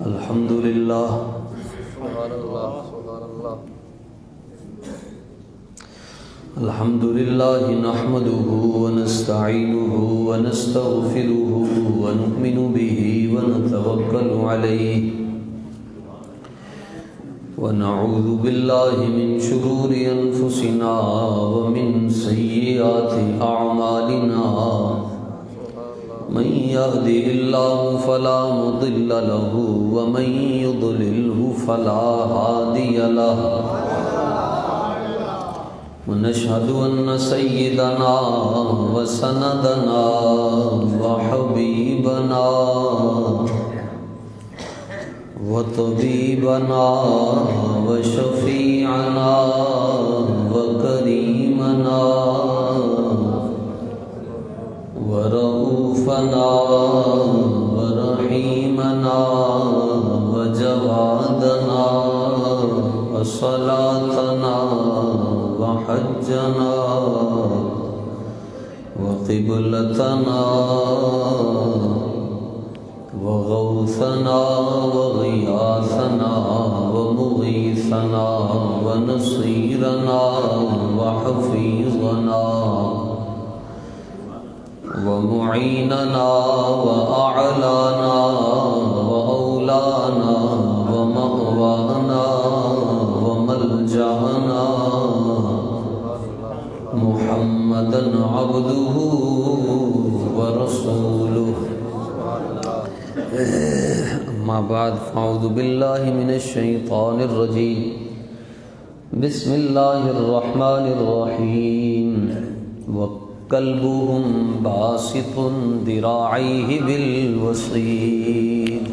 الحمد للہ الحمد للہ نحمده ونستعینه ونستغفره ونؤمن به ونتوکل علیہ ونعوذ باللہ من شرور انفسنا ومن سیئات اعمالنا من يهده الله فلا مضل له ومن يضلله فلا هادي له ونشهد أن سيدنا وسندنا وحبيبنا وطبيبنا وشفيعنا وكريمنا ورؤوفنا ورحيمنا وجوادنا وصلاتنا وحجنا وقبلتنا وغوثنا وغياثنا ومغيثنا ونصيرنا وحفيظنا ومعيننا وأعلانا وأولانا ومأوانا وملجأنا محمدا عبده ورسوله اما بعد فاعوذ بالله من الشيطان الرجيم بسم الله الرحمن الرحيم وكلبهم باسط ذراعيه بالوصيد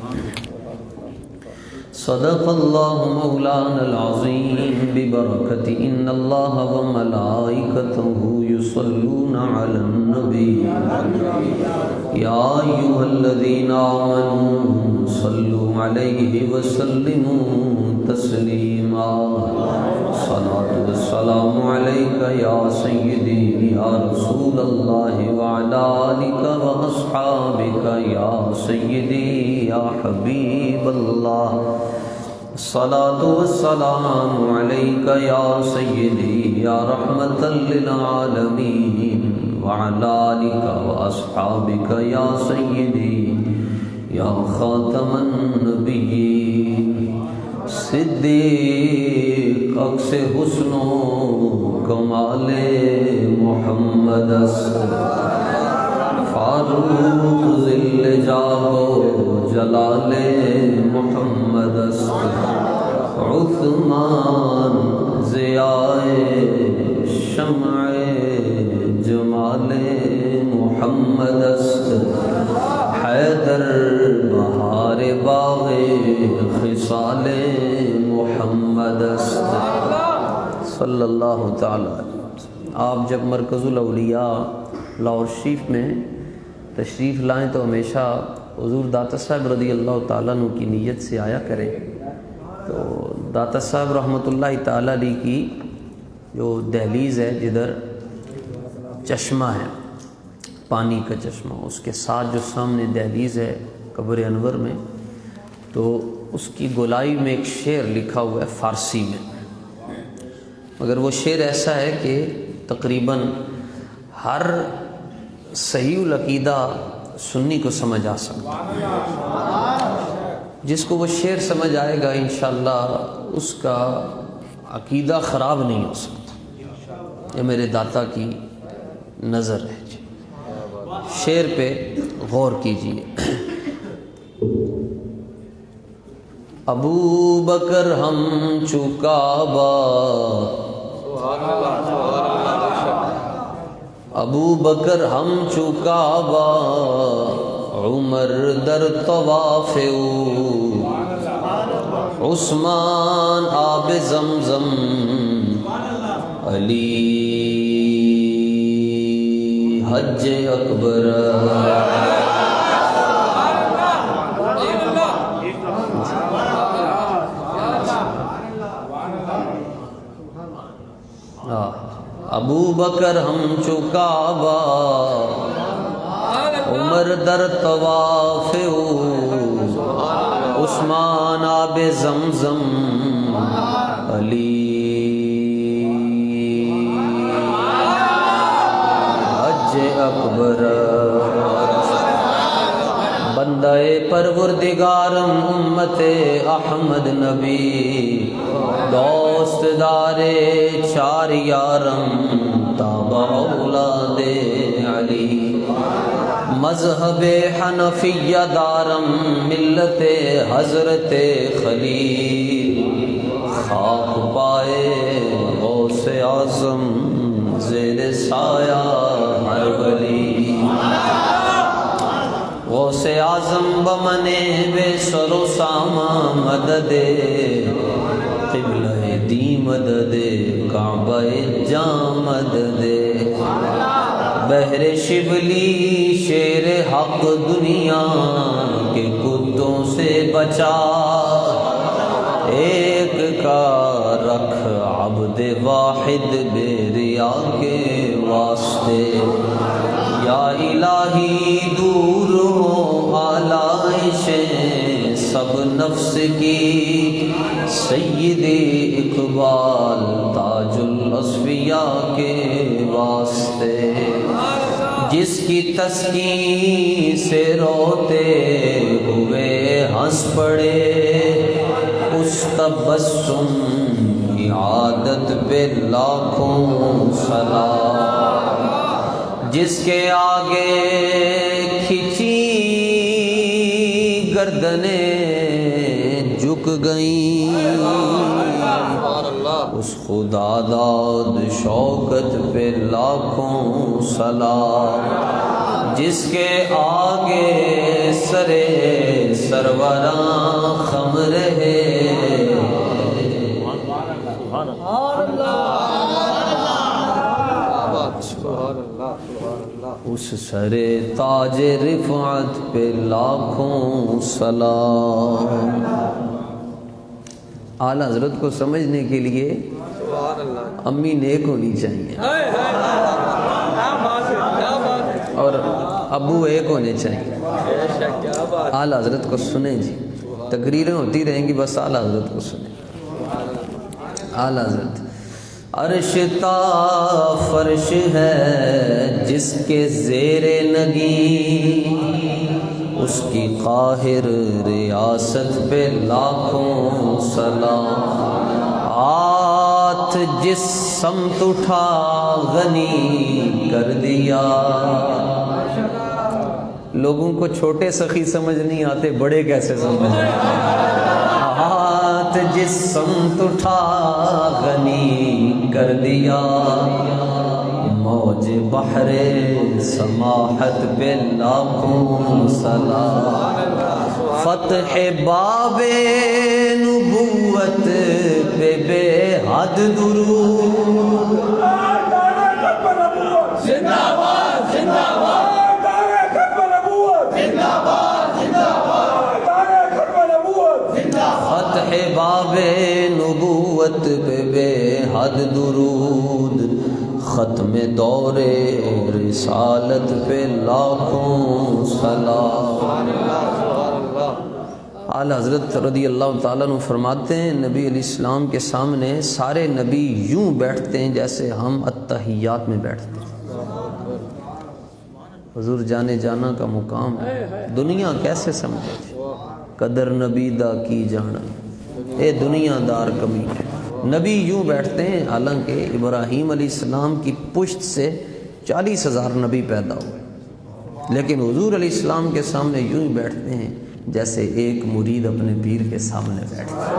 صدق الله مولانا العظيم ببركة إن الله وملائكته يصلون على النبي يا أيها الذين آمنوا صلوا عليه وسلموا تسليما الصلاة والسلام عليك يا سيدي يا رسول الله وعلى آلك وأصحابك يا سيدي يا حبيب الله الصلاة والسلام عليك يا سيدي يا رحمة للعالمين وعلى آلك وأصحابك يا سيدي يا خاتم النبيين صدیق عکس حسن و کمال محمد است فاروق ذل جاہ و جلال محمد است عثمان ضیاء شمع جمال محمد است حیدر بہار باغ خصال محمد است صلی اللہ تعالی علیہ وسلم۔ آپ جب مرکز الاولیاء لاہور شریف میں تشریف لائیں تو ہمیشہ حضور داتا صاحب رضی اللہ تعالیٰ عنہ کی نیت سے آیا کریں۔ تو داتا صاحب رحمۃ اللہ تعالیٰ علیہ کی جو دہلیز ہے، جدھر چشمہ ہے، پانی کا چشمہ، اس کے ساتھ جو سامنے دہلیز ہے قبر انور میں، تو اس کی گولائی میں ایک شعر لکھا ہوا ہے فارسی میں، مگر وہ شعر ایسا ہے کہ تقریباً ہر صحیح العقیدہ سنی کو سمجھ آ سکتا ہے۔ جس کو وہ شعر سمجھ آئے گا انشاءاللہ اس کا عقیدہ خراب نہیں ہو سکتا، یہ میرے داتا کی نظر ہے۔ شعر پہ غور کیجیے۔ ابو بکر ہم چکابہ، ابو بکر ہم چکابہ، عمر در طواف او، عثمان آب زمزم، علی حج اکبر۔ ابو بکر ہم چکابہ، عمر در طواف عثمان آب زمزم علی حج اکبر بندہ پروردگارم امت احمد نبی دوست دار چار یارم تابع اولاد علی مذہب حنفیہ دارم ملت حضرت خلیل خاک پائے غوث اعظم زیر سایہ ہر ولی غوث اعظم بمنے بے سر و ساما مدد قبلہ دی مدد کعبہ جاں مدد بحر شبلی شیر حق دنیا کے کتوں سے بچا ایک کا رکھ عبد واحد بے ریا کے واسطے یا الہی دور ہو آلائشیں سب نفس کی سید اقبال تاج الاصفیاء کے واسطے جس کی تسکین سے روتے ہوئے ہنس پڑے اس تبسم کی عادت پہ لاکھوں سلام جس کے آگے کھچی گردنیں جھک گئیں اس خدا داد شوکت پہ لاکھوں سلام جس کے آگے سرے سروراں خم رہے اس سر تاج رفعت پہ لاکھوں سلام اعلیٰ حضرت کو سمجھنے کے لیے امی نیک ہونی چاہیے اور ابو ایک ہونے چاہیے اعلیٰ حضرت کو سنیں جی تقریریں ہوتی رہیں گی بس اعلیٰ حضرت کو سنیں اعلیٰ حضرت عرش تا فرش ہے جس کے زیر نگی اس کی قاہر ریاست پہ لاکھوں سلام ہاتھ جس سمت اٹھا غنی کر دیا لوگوں کو چھوٹے سخی سمجھ نہیں آتے بڑے کیسے سمجھ ہاتھ جس سمت اٹھا غنی کر دیا موج بحر سماحت پہ لاکھوں سلام فتح باب نبوت پہ بے حد درود زندہ باد زندہ باد فتح باب نبوت پہ بے حد درود ختم دور رسالت پہ لاکھوں سلام اعلیٰ حضرت رضی اللہ تعالیٰ عنہ فرماتے ہیں نبی علیہ السلام کے سامنے سارے نبی یوں بیٹھتے ہیں جیسے ہم التحیات میں بیٹھتے ہیں حضور جانے جانا کا مقام ہے دنیا کیسے سمجھے قدر نبی دا کی جانا اے دنیا دار کمی نبی یوں بیٹھتے ہیں حالانکہ ابراہیم علیہ السلام کی پشت سے 40,000 نبی پیدا ہوئے لیکن حضور علیہ السلام کے سامنے یوں ہی بیٹھتے ہیں جیسے ایک مرید اپنے پیر کے سامنے بیٹھتا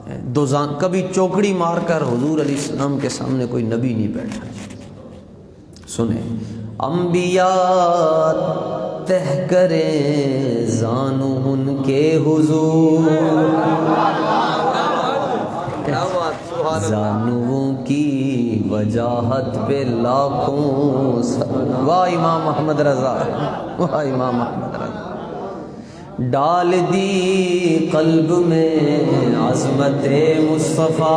ہے دوزان کبھی چوکڑی مار کر حضور علیہ السلام کے سامنے کوئی نبی نہیں بیٹھا سنیں انبیاء تہ کریں زانو ان کے حضور زانووں کی وجاہت پہ لاکھوں واہ امام محمد رضا واہ امام محمد رضا ڈال دی قلب میں عظمت مصطفیٰ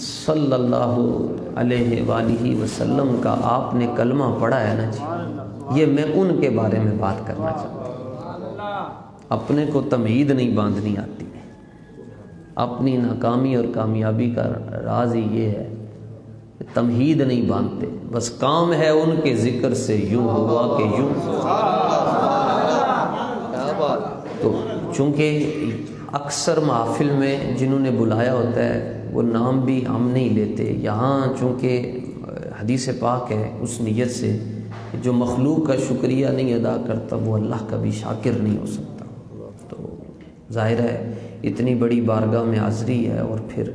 صلی اللہ علیہ وآلہ وسلم کا آپ نے کلمہ پڑھا ہے نا جی، یہ میں ان کے بارے میں بات کرنا چاہتا ہوں۔ اپنے کو تمہید نہیں باندھنی آتی، اپنی ناکامی اور کامیابی کا راز ہی یہ ہے، تمہید نہیں باندھتے، بس کام ہے ان کے ذکر سے یوں ہوا کہ یوں۔ تو چونکہ اکثر محافل میں جنہوں نے بلایا ہوتا ہے وہ نام بھی ہم نہیں لیتے، یہاں چونکہ حدیث پاک ہے اس نیت سے جو مخلوق کا شکریہ نہیں ادا کرتا وہ اللہ کا بھی شاکر نہیں ہو سکتا۔ تو ظاہر ہے اتنی بڑی بارگاہ میں حاضری ہے، اور پھر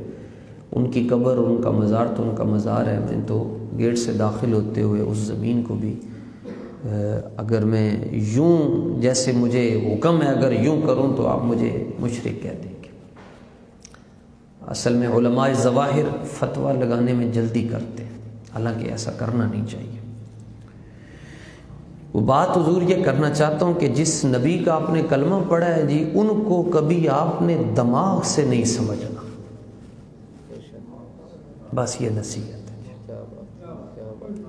ان کی قبر اور ان کا مزار تو ان کا مزار ہے، میں تو گیٹ سے داخل ہوتے ہوئے اس زمین کو بھی اگر میں یوں جیسے مجھے حکم ہے اگر یوں کروں تو آپ مجھے مشرک کہہ دیں گے۔ اصل میں علماء ظواہر فتویٰ لگانے میں جلدی کرتے ہیں، حالانکہ ایسا کرنا نہیں چاہیے۔ وہ بات حضور یہ کرنا چاہتا ہوں کہ جس نبی کا آپ نے کلمہ پڑھا ہے جی، ان کو کبھی آپ نے دماغ سے نہیں سمجھنا، بس یہ نصیحت ہے۔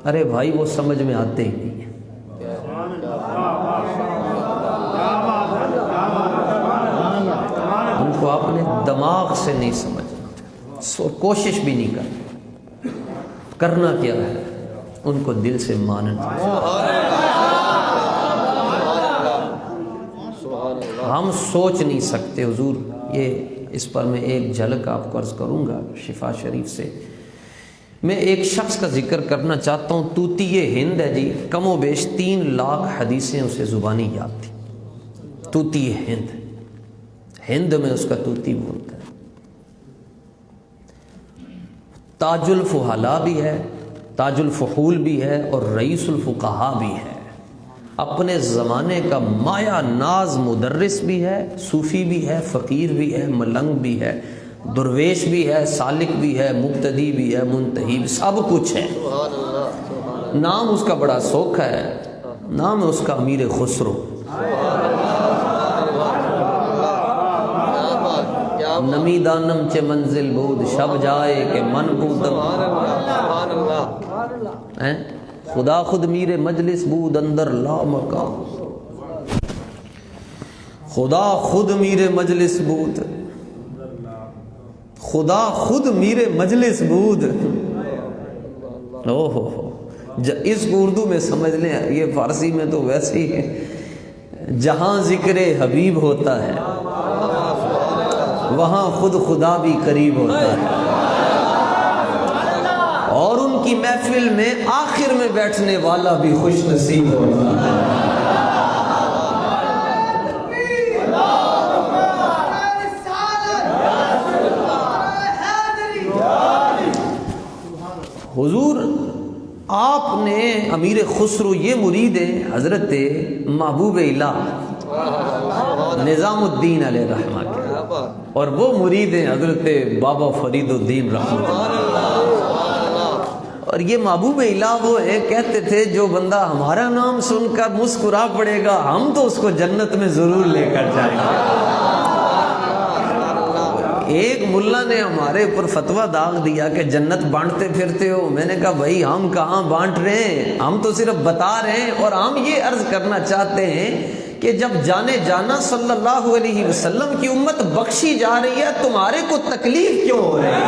ارے بھائی وہ سمجھ میں آتے ہی نہیں ہیں، ان کو آپ نے دماغ سے نہیں سمجھنا، کوشش بھی نہیں کرنا کیا ہے، ان کو دل سے ماننا۔ ہم سوچ نہیں سکتے حضور، یہ اس پر میں ایک جھلک آپ کو عرض کروں گا شفا شریف سے۔ میں ایک شخص کا ذکر کرنا چاہتا ہوں، طوطی ہند ہے جی، کم و بیش 3 لاکھ حدیثیں اسے زبانی یاد تھی۔ طوطی ہند میں اس کا طوطی بولتا ہے۔ تاج الفحلاء بھی ہے، تاج الفحول بھی ہے، اور رئیس الفقہاء بھی ہے۔ اپنے زمانے کا مایا ناز مدرس بھی ہے، صوفی بھی ہے، فقیر بھی ہے، ملنگ بھی ہے، درویش بھی ہے، سالک بھی ہے، مبتدی بھی ہے، منتہی بھی، سب کچھ ہے۔ نام اس کا بڑا سوکھا ہے، نام ہے اس کا امیر خسرو۔ نمی دانم چے منزل بود، شب جائے کہ من بودم، خدا خود میر مجلس بود اندر لا مقام، خدا خود میر مجلس بود، خدا خود میر مجلس بود۔ اس کو اردو میں سمجھ لیں، یہ فارسی میں تو ویسے ہی ہے، جہاں ذکر حبیب ہوتا ہے وہاں خود خدا بھی قریب ہوتا ہے، اور ان کی محفل میں آخر میں بیٹھنے والا بھی خوش نصیب ہوتا ہے۔ حضور آپ نے امیر خسرو، یہ مرید ہیں حضرت محبوب الہ نظام الدین علیہ رحمہ کے، اور وہ مرید ہیں حضرت بابا فرید الدین رحمہ اللہ۔ اور یہ محبوب الہ وہ ہے، کہتے تھے جو بندہ ہمارا نام سن کر مسکرا پڑے گا ہم تو اس کو جنت میں ضرور لے کر جائیں گے۔ ایک ملا نے ہمارے اوپر فتویٰ داغ دیا کہ جنت بانٹتے پھرتے ہو، میں نے کہا بھائی ہم کہاں بانٹ رہے ہیں، ہم تو صرف بتا رہے ہیں، اور ہم یہ عرض کرنا چاہتے ہیں کہ جب جانے جانا صلی اللہ علیہ وسلم کی امت بخشی جا رہی ہے، تمہارے کو تکلیف کیوں ہو رہی ہے؟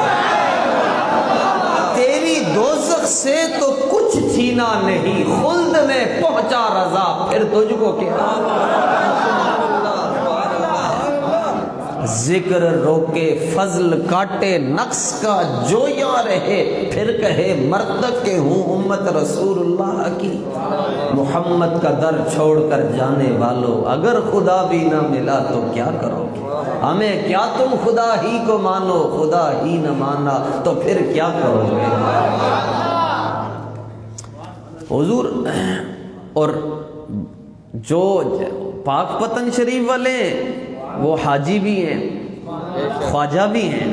تیری دوزخ سے تو کچھ چھینا نہیں، خلد میں پہنچا رضا، پھر تجھ کو کیا؟ ذکر روکے فضل کاٹے نقص کا جو یا رہے، پھر کہے مرتب کہ ہوں امت رسول اللہ کی، محمد کا در چھوڑ کر جانے والوں، اگر خدا بھی نہ ملا تو کیا کرو گے؟ ہمیں کیا تم خدا ہی کو مانو، خدا ہی نہ مانا تو پھر کیا کرو گے؟ حضور اور جو پاک پتن شریف والے وہ حاجی بھی ہیں، خواجہ بھی ہیں،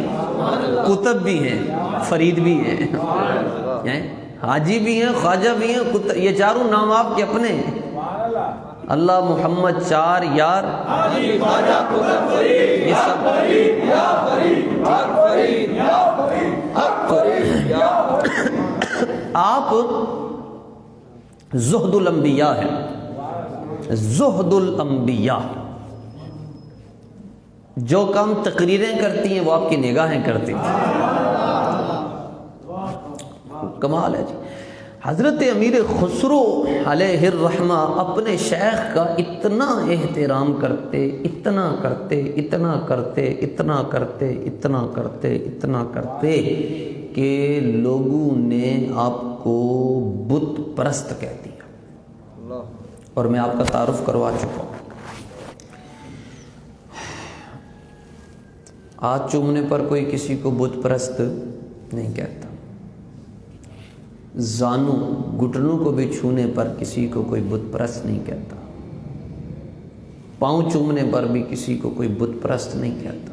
کتب بھی ہیں، فرید بھی ہیں، حاجی بھی ہیں، خواجہ بھی ہیں، یہ چاروں نام آپ کے اپنے ہیں۔ اللہ محمد 4 یار، یہ سب آپ زہد الانبیاء ہیں، زہد الانبیاء. جو کام تقریریں کرتی ہیں وہ آپ کی نگاہیں کرتی ہیں. کمال ہے جی. حضرت امیر خسرو علیہ الرحمہ اپنے شیخ کا اتنا احترام کرتے، اتنا کرتے، اتنا کرتے، اتنا کرتے، اتنا کرتے، اتنا کرتے کہ لوگوں نے آپ کو بت پرست کہہ دیا. اور میں آپ کا تعارف کروا چکا ہوں. ہاتھ چومنے پر کوئی کسی کو بت پرست نہیں کہتا. زانوں گھٹنوں کو بھی چھونے پر کسی کو کوئی بت پرست نہیں کہتا. پاؤں چومنے پر بھی کسی کو کوئی بت پرست نہیں کہتا.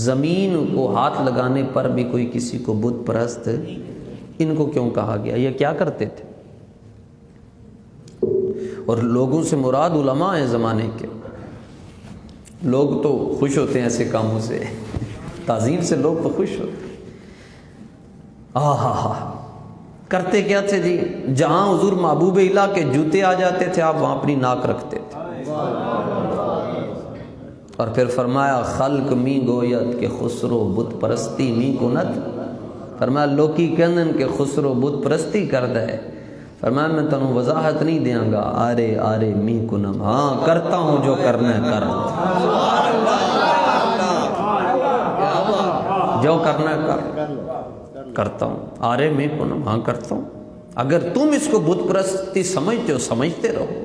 زمین کو ہاتھ لگانے پر بھی کوئی کسی کو بت پرست. ان کو کیوں کہا گیا؟ یہ کیا کرتے تھے؟ اور لوگوں سے مراد علماء ہیں زمانے کے. لوگ تو خوش ہوتے ہیں ایسے کاموں سے، تعظیم سے لوگ تو خوش ہوتے ہیں. ہاں کرتے کیا تھے جی؟ جہاں حضور محبوب الہ کے جوتے آ جاتے تھے آپ وہاں اپنی ناک رکھتے تھے. اور پھر فرمایا خلق می گویت کہ خسرو بت پرستی می کنت. فرمایا لوکی کہندن کہ خسرو بت پرستی کردا ہے. فرمایا میں تنوں وضاحت نہیں دیاں گا، آرے آرے می کنم. ہاں کرتا ہوں جو کرنا ہے کر، جو کرنا ہے کر، کرتا ہوں. آرے میں کنم، ہاں کرتا ہوں. اگر تم اس کو بت پرستی سمجھتے ہو سمجھتے رہو.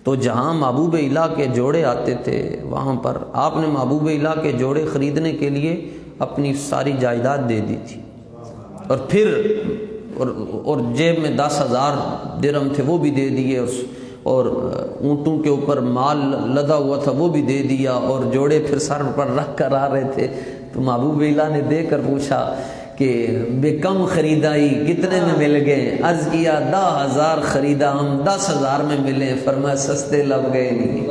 تو جہاں محبوب الہ کے جوڑے آتے تھے وہاں پر آپ نے محبوب الہ کے جوڑے خریدنے کے لیے اپنی ساری جائیداد دے دی تھی. اور پھر اور جیب میں 10,000 درہم تھے وہ بھی دے دیے، اور اونٹوں کے اوپر مال لدا ہوا تھا وہ بھی دے دیا، اور جوڑے پھر سر پر رکھ کر آ رہے تھے. تو محبوب الہ نے دے کر پوچھا کہ بے کم خریدائی کتنے میں مل گئے؟ عرض کیا 10,000 خریدا، ہم 10,000 میں ملے. فرمایا سستے لگ گئے نہیں.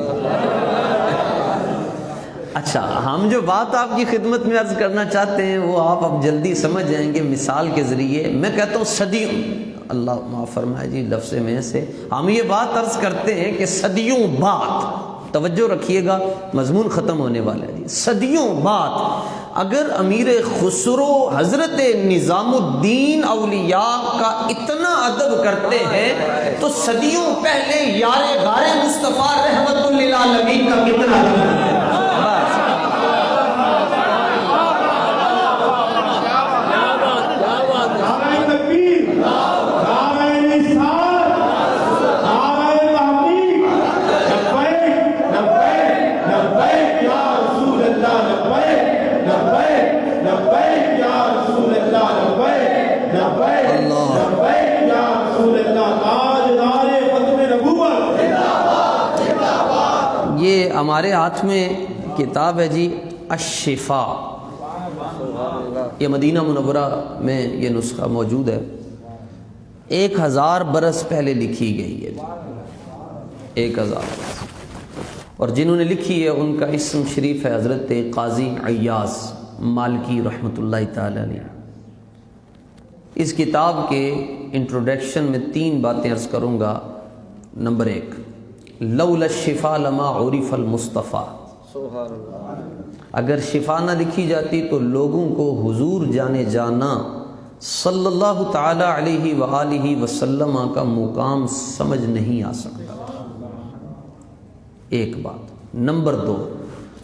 اچھا، ہم جو بات آپ کی خدمت میں عرض کرنا چاہتے ہیں وہ آپ اب جلدی سمجھ جائیں گے مثال کے ذریعے. میں کہتا ہوں صدیوں، اللہ معاف فرمائے جی لفظ میں سے، ہم یہ بات عرض کرتے ہیں کہ صدیوں بعد، توجہ رکھیے گا مضمون ختم ہونے والا ہے جی. صدیوں بعد اگر امیر خسرو حضرت نظام الدین اولیاء کا اتنا ادب کرتے ہیں تو صدیوں پہلے یار غار مصطفیٰ رحمت للعالمین کا کتنا ادب ہے. یہ ہمارے ہاتھ میں کتاب ہے جی الشفا. یہ مدینہ منورہ میں یہ نسخہ موجود ہے. 1000 برس پہلے لکھی گئی ہے. 1000 اور جنہوں نے لکھی ہے ان کا اسم شریف ہے حضرت قاضی عیاض مالکی رحمۃ اللہ تعالی علیہ. اس کتاب کے انٹروڈکشن میں 3 باتیں عرض کروں گا. نمبر 1، لولا الشفا لما عرف المصطفیٰ. اگر شفا نہ لکھی جاتی تو لوگوں کو حضور جانے جانا صلی اللہ تعالی علیہ وآلہ وسلم کا مقام سمجھ نہیں آ سکتا. ایک بات. نمبر 2،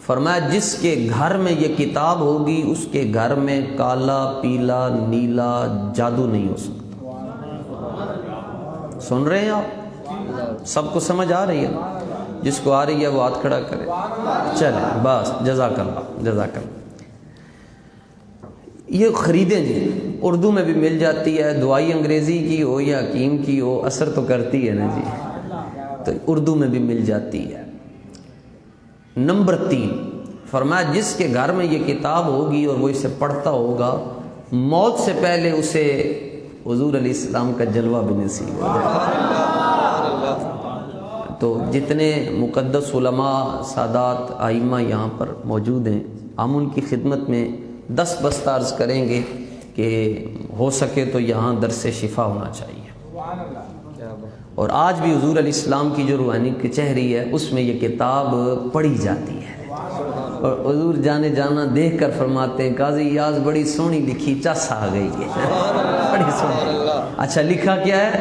فرمایا جس کے گھر میں یہ کتاب ہوگی اس کے گھر میں کالا پیلا نیلا جادو نہیں ہو سکتا. سن رہے ہیں آپ؟ سب کو سمجھ آ رہی ہے؟ جس کو آ رہی ہے وہ ہاتھ کھڑا کرے. چلیں بس، جزاک اللہ جزاک اللہ. یہ خریدیں جی، اردو میں بھی مل جاتی ہے. دوائی انگریزی کی ہو یا حکیم کی ہو اثر تو کرتی ہے نا جی، تو اردو میں بھی مل جاتی ہے. نمبر 3، فرمایا جس کے گھر میں یہ کتاب ہوگی اور وہ اسے پڑھتا ہوگا موت سے پہلے اسے حضور علیہ السلام کا جلوہ بھی نصیب ہوگا. تو جتنے مقدس علماء سادات ائمہ یہاں پر موجود ہیں ہم ان کی خدمت میں 10 بستہ عرض کریں گے کہ ہو سکے تو یہاں درس شفا ہونا چاہیے، اور آج بھی حضور علیہ السلام کی جو روحانی کچہری ہے اس میں یہ کتاب پڑھی جاتی ہے، اور حضور جانے جانا دیکھ کر فرماتے ہیں قاضی یاز بڑی سونی لکھی، چس آ گئی ہے بڑی سونی۔ اچھا لکھا کیا ہے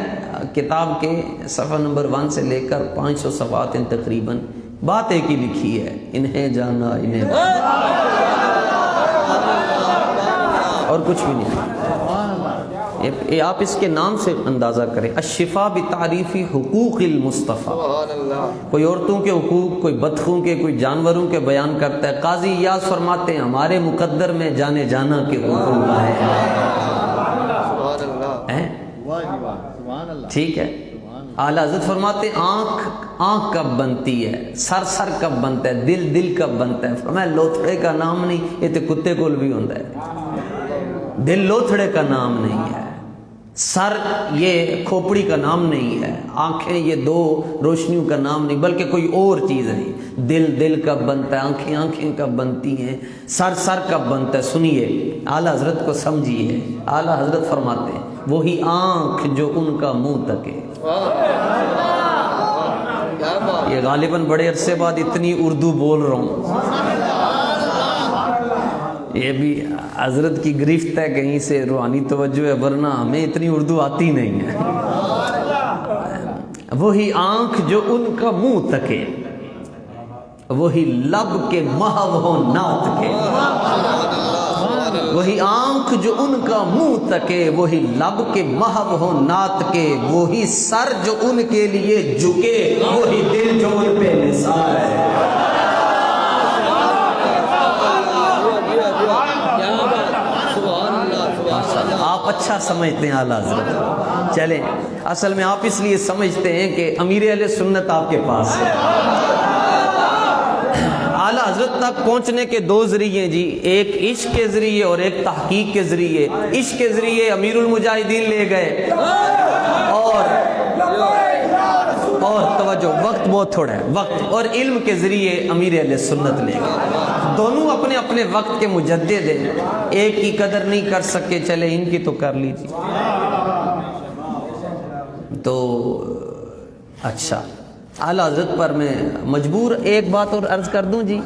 کتاب کے صفحہ نمبر 1 سے لے کر 500 صفحات ہیں تقریباً، بات ایک ہی لکھی ہے، انہیں جانا انہیں جانا، اور کچھ بھی نہیں۔ آپ اس کے نام سے اندازہ کریں، الشفا بتعریف حقوق المصطفیٰ، کوئی عورتوں کے حقوق، کوئی بطخوں کے، کوئی جانوروں کے بیان کرتا ہے، قاضی ایاز فرماتے ہیں ہمارے مقدر میں جانے جانا کے حقوق ہیں، ٹھیک ہے۔ اعلیٰ حضرت فرماتے ہیں آنکھ کب بنتی ہے، سر کب بنتا ہے، دل کب بنتا ہے، فرمایا لوتھڑے کا نام نہیں، یہ تو کتے کول بھی ہوتا ہے، دل لوتھڑے کا نام نہیں ہے، سر یہ کھوپڑی کا نام نہیں ہے، آنکھیں یہ 2 روشنیوں کا نام نہیں، بلکہ کوئی اور چیز ہے۔ دل کب بنتا ہے، آنکھیں کب بنتی ہیں، سر کب بنتا ہے، سنیے اعلیٰ حضرت کو سمجھیے۔ اعلیٰ حضرت فرماتے ہیں وہی آنکھ جو ان کا منہ تکے، یہ غالباً بڑے عرصے بعد اتنی اردو بول رہا ہوں، یہ بھی حضرت کی گرفت ہے، کہیں سے روحانی توجہ ہے، ورنہ ہمیں اتنی اردو آتی نہیں ہے۔ وہی آنکھ جو ان کا منہ تکے، وہی لب کے محو ہو نعت کے، وہی آنکھ جو ان کا منہ تکے، وہی لب کے محو ہو نعت کے، وہی سر جو ان کے لیے جھکے، وہی دل جو ان پہ نثار ہے۔ آپ اچھا سمجھتے ہیں اعلیٰ حضرت، چلیں اصل میں آپ اس لیے سمجھتے ہیں کہ امیر اہل سنت آپ کے پاس ہے۔ اعلیٰ حضرت تک پہنچنے کے 2 ذریعے جی، ایک عشق کے ذریعے اور ایک تحقیق کے ذریعے۔ عشق کے ذریعے امیر المجاہدین لے گئے، اور توجہ وقت بہت تھوڑا ہے، وقت، اور علم کے ذریعے امیر اہل سنت لے گئے۔ دونوں اپنے اپنے وقت کے مجدد ہیں، ایک کی قدر نہیں کر سکے، چلے ان کی تو کر لیجیے۔ تو اچھا اعلیٰ حضرت پر میں مجبور ایک بات اور عرض کر دوں جی،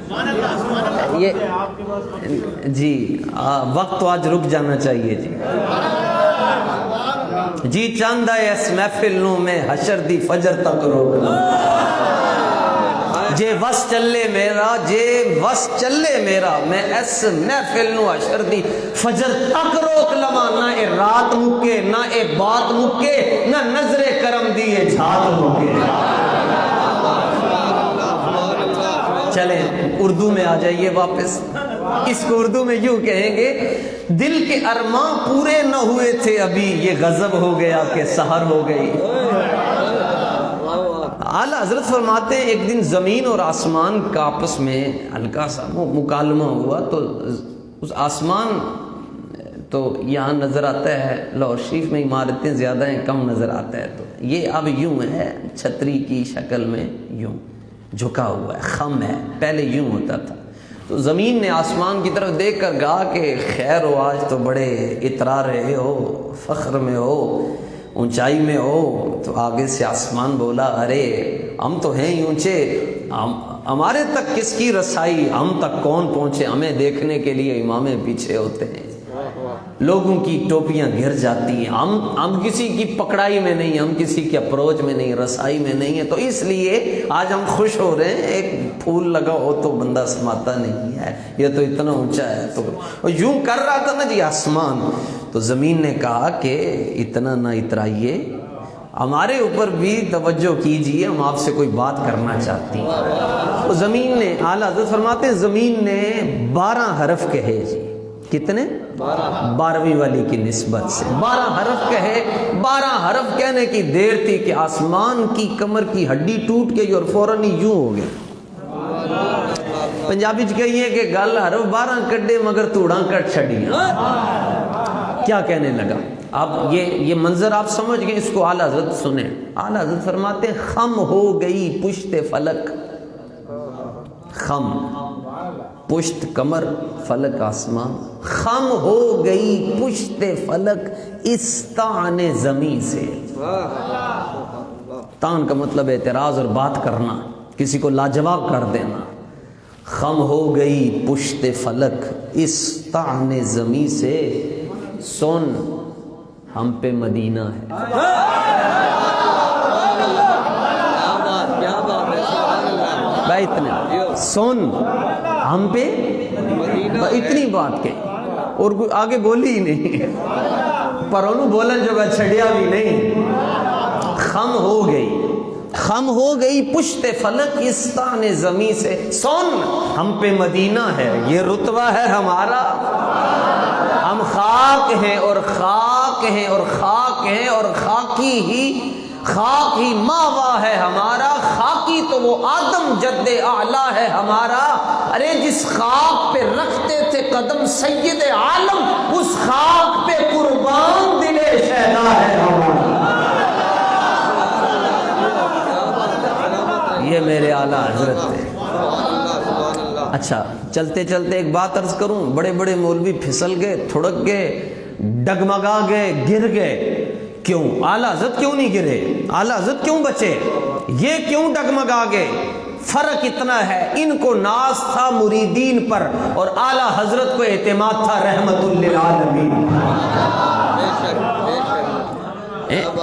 یہ جی وقت تو آج رک جانا چاہیے جی چاندہ اس محفل نو میں حشر دی فجر تک روکنا، جے وس چلے میرا میں اس محفل نو حشر دی فجر تک روک لواں، نہ اے رات مکے، نہ اے بات مکے، نہ نظر کرم دی اے جھات مکے۔ چلیں اردو میں آ جائیے واپس، اس کو اردو میں یوں کہیں گے، دل کے ارماں پورے نہ ہوئے تھے ابھی، یہ غضب ہو گیا کہ سحر ہو گئی۔ اعلیٰ حضرت فرماتے ہیں ایک دن زمین اور آسمان کا آپس میں ہلکا سا مکالمہ ہوا، تو اس آسمان تو یہاں نظر آتا ہے، لاہور شریف میں عمارتیں زیادہ ہیں، کم نظر آتا ہے، تو یہ اب یوں ہے چھتری کی شکل میں یوں جھکا ہوا ہے، خم ہے، پہلے یوں ہوتا تھا۔ تو زمین نے آسمان کی طرف دیکھ کر کہا کہ خیر ہو، آج تو بڑے اترا رہے ہو، فخر میں ہو، اونچائی میں ہو۔ تو آگے سے آسمان بولا ارے ہم تو ہیں ہی اونچے، ہمارے تک کس کی رسائی، ہم تک کون پہنچے، ہمیں دیکھنے کے لیے امامیں پیچھے ہوتے ہیں، لوگوں کی ٹوپیاں گر جاتی ہیں، ہم کسی کی پکڑائی میں نہیں، ہم کسی کی اپروچ میں نہیں، رسائی میں نہیں ہے، تو اس لیے آج ہم خوش ہو رہے ہیں، ایک پھول لگا ہو تو بندہ سماتا نہیں ہے، یہ تو اتنا اونچا ہے۔ تو یوں کر رہا تھا نا جی آسمان، تو زمین نے کہا کہ اتنا نہ اترائیے، ہمارے اوپر بھی توجہ کیجئے، ہم آپ سے کوئی بات کرنا چاہتی ہیں۔ تو زمین نے، اعلیٰ حضرت فرماتے ہیں زمین نے 12 حرف کہے جی، کتنے؟ 12ویں والی کی نسبت سے 12 حرف کہے۔ 12 حرف کہنے کی دیر تھی کہ آسمان کی کمر کی ہڈی ٹوٹ گئی اور فوراً ہی یوں ہو گیا۔ پنجابی چ کہیے کہ گل حرف 12 کڈے مگر توڑاں کٹ چھڑیاں، کیا کہنے لگا؟ اب یہ منظر آپ سمجھ گئے، اس کو اعلیٰ حضرت سنیں۔ اعلیٰ حضرت فرماتے ہیں خم ہو گئی پشت فلک، خم پشت کمر فلک آسمان، خم ہو گئی پشت فلک اس طعن زمیں سے۔ تان کا مطلب اعتراض اور بات کرنا، کسی کو لاجواب کر دینا۔ خم ہو گئی پشت فلک اس طعن زمیں سے، سن ہم پہ مدینہ ہے۔ بھائی اتنے سن ہم پہ اتنی بات کہی اور کوئی آگے بولی ہی نہیں، پر انہوں بولن جو چھڑیا بھی نہیں۔ خم ہو گئی پشت فلک اس طعن زمیں سے، سن ہم پہ مدینہ ہے، یہ رتبہ ہے ہمارا۔ ہم خاک ہیں اور خاک ہیں اور خاک ہیں اور خاکی ہی ماوا ہے ہمارا، خاکی تو وہ آدم جد اعلیٰ ہے ہمارا۔ ارے جس خاک پہ رکھتے تھے قدم سید عالم، اس خاک پہ قربان دل شہدا ہے ہمارا۔ یہ میرے اعلیٰ حضرت تھے۔ اچھا چلتے چلتے ایک بات عرض کروں، بڑے بڑے مولوی پھسل گئے، تھڑک گئے، ڈگمگا گئے، گر گئے۔ کیوں؟ اعلیٰ حضرت کیوں نہیں گرے؟ اعلیٰ حضرت کیوں بچے؟ یہ کیوں ڈگمگا گئے؟ فرق اتنا ہے، ان کو ناز تھا مریدین پر اور اعلیٰ حضرت کو اعتماد تھا رحمت للعالمین۔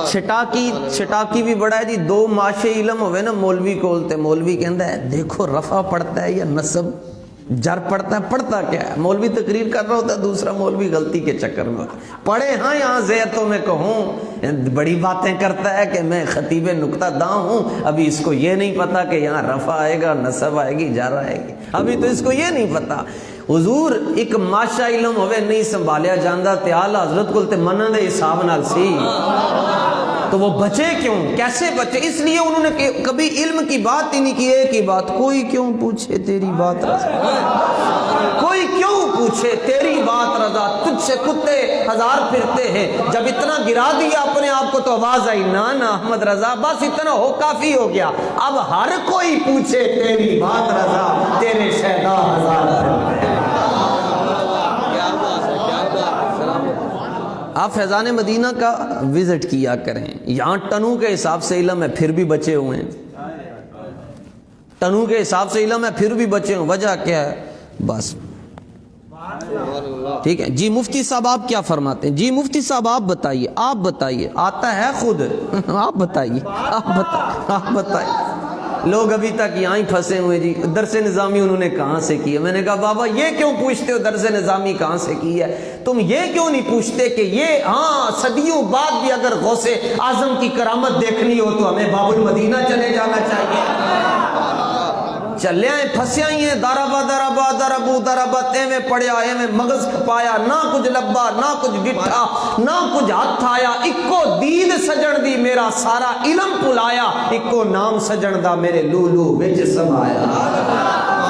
چھٹاکی بھی بڑا ہے جی، دو معاشے علم ہوئے نا مولوی کولتے، مولوی کہندا ہے دیکھو رفع پڑھتا ہے یا نصب، جر پڑھتا ہے، پڑھتا کیا ہے؟ مولوی تقریر کر رہا ہوتا ہے، دوسرا مولوی غلطی کے چکر میں ہوتا ہے۔ پڑھے ہاں یہاں زیتوں میں کہوں بڑی باتیں کرتا ہے کہ میں خطیب نکتہ داں ہوں، ابھی اس کو یہ نہیں پتا کہ یہاں رفع آئے گا، نصب آئے گی، جر آئے گی، ابھی تو اس کو یہ نہیں پتا۔ حضور ایک ماشا علم ہوئے نہیں سنبھالیا جاندہ تے اعلیٰ حضرت کو تے منن دے حساب نال سی، تو وہ بچے کیوں؟ کیسے بچے؟ اس لیے انہوں نے کبھی علم کی بات ہی نہیں کی، ایک ہی بات، کوئی کیوں پوچھے تیری بات رضا، کوئی کیوں پوچھے تیری بات رضا، تجھ سے کتے ہزار پھرتے ہیں، جب اتنا گرا دیا اپنے آپ کو تو آواز آئی نا احمد رضا، بس اتنا ہو کافی ہو گیا، اب ہر کوئی پوچھے تیری بات رضا، تیرے شہدا ہزار پھرتے ہیں۔ آپ فیضان مدینہ کا وزٹ کیا کریں، یہاں ٹنوں کے حساب سے علم ہے پھر بھی بچے ہوئے ہیں، ٹنوں کے حساب سے علم ہے پھر بھی بچے ہوئے، وجہ کیا ہے؟ بس ٹھیک ہے جی۔ مفتی صاحب آپ کیا فرماتے ہیں؟ جی مفتی صاحب آپ بتائیے، آتا ہے خود، آپ بتائیے۔ لوگ ابھی تک یہاں ہی پھنسے ہوئے جی، درس نظامی انہوں نے کہاں سے کی ہے؟ میں نے کہا بابا یہ کیوں پوچھتے ہو درس نظامی کہاں سے کی ہے؟ تم یہ کیوں نہیں پوچھتے کہ یہ صدیوں بعد بھی اگر غوث اعظم کی کرامت دیکھنی ہو تو ہمیں باب المدینہ چلے جانا چاہیے۔ چلے آئے پھنسیا ہی ہیں، دربت ایویں پڑیا، ایویں مغز کھپایا، نہ کچھ لبا، نہ کچھ گٹھا، نہ کچھ ہاتھ آیا، اکو دید سجن دی میرا سارا علم پلایا، اکو نام سجن دا میرے لولو وچ سمایا۔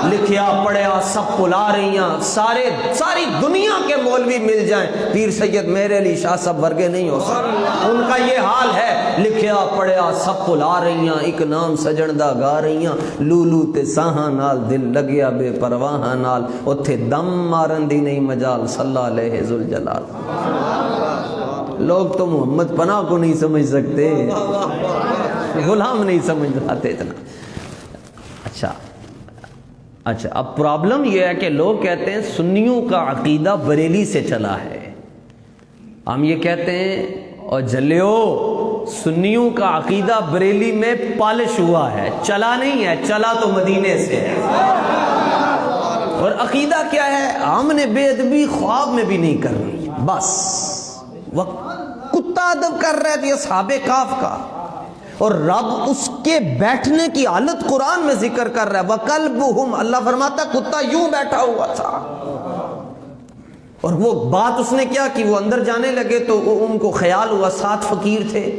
لکھیا پڑھیا سب پلا رہی ہیں، ساری دنیا کے مولوی مل جائیں، پیر سید میرے علی شاہ صاحب ورگے نہیں ہو سکتے، ان کا یہ حال ہے۔ لکھیا پڑھیا سب پلا رہی ہیں، ایک نام سجن دا گا رہی ہیں، لولو تے ساہاں نال دل لگیا بے پرواہاں نال، اتھے دم مارن دی نہیں مجال، صلی اللہ علیہ ذوالجلال۔ لوگ تو محمد پناہ کو نہیں سمجھ سکتے، غلام نہیں سمجھ پاتے اتنا۔ اچھا اب پرابلم یہ ہے کہ لوگ کہتے ہیں سنیوں کا عقیدہ بریلی سے چلا ہے، ہم یہ کہتے ہیں اور جلیو سنیوں کا عقیدہ بریلی میں پالش ہوا ہے، چلا نہیں ہے، چلا تو مدینے سے ہے۔ اور عقیدہ کیا ہے؟ ہم نے بے ادبی خواب میں بھی نہیں کرنی، بس وہ کتا ادب کر رہے تھے اصحاب کاف کا، اور رب اس کے بیٹھنے کی حالت قرآن میں ذکر کر رہا ہے، وَقَلْبُهُمْ، اللہ فرماتا کتا یوں بیٹھا ہوا تھا، اور وہ بات اس نے کیا کہ وہ اندر جانے لگے تو ان کو خیال ہوا، 7 فقیر تھے،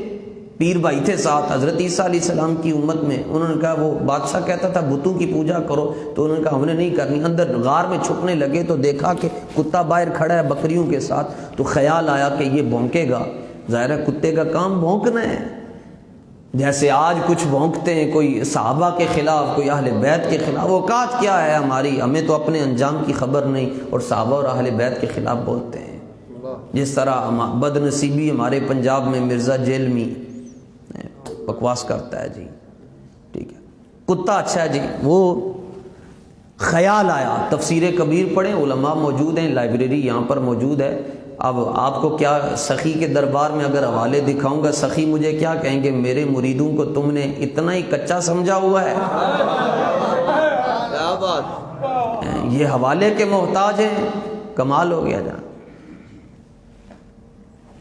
پیر بھائی تھے ساتھ، حضرت عیسیٰ علیہ السلام کی امت میں، انہوں نے کہا وہ بادشاہ کہتا تھا بتوں کی پوجا کرو، تو انہوں نے کہا ہم نے نہیں کرنی، اندر غار میں چھپنے لگے تو دیکھا کہ کتا باہر کھڑا ہے بکریوں کے ساتھ، تو خیال آیا کہ یہ بھونکے گا، ظاہر ہے کتے کا کام بھونکنا ہے، جیسے آج کچھ بھونکتے ہیں کوئی صحابہ کے خلاف، کوئی اہل بیت کے خلاف، اوقات کیا ہے ہماری، ہمیں تو اپنے انجام کی خبر نہیں، اور صحابہ اور اہل بیت کے خلاف بولتے ہیں۔ جس طرح بد نصیبی ہمارے پنجاب میں مرزا جیلمی بکواس کرتا ہے جی، ٹھیک ہے، کتا اچھا ہے جی، وہ خیال آیا، تفسیر کبیر پڑھیں، علماء موجود ہیں، لائبریری یہاں پر موجود ہے۔ اب آپ کو کیا سخی کے دربار میں اگر حوالے دکھاؤں گا، سخی مجھے کیا کہیں گے، میرے مریدوں کو تم نے اتنا ہی کچا سمجھا ہوا ہے، کیا بات، یہ حوالے کے محتاج ہیں، کمال ہو گیا جان۔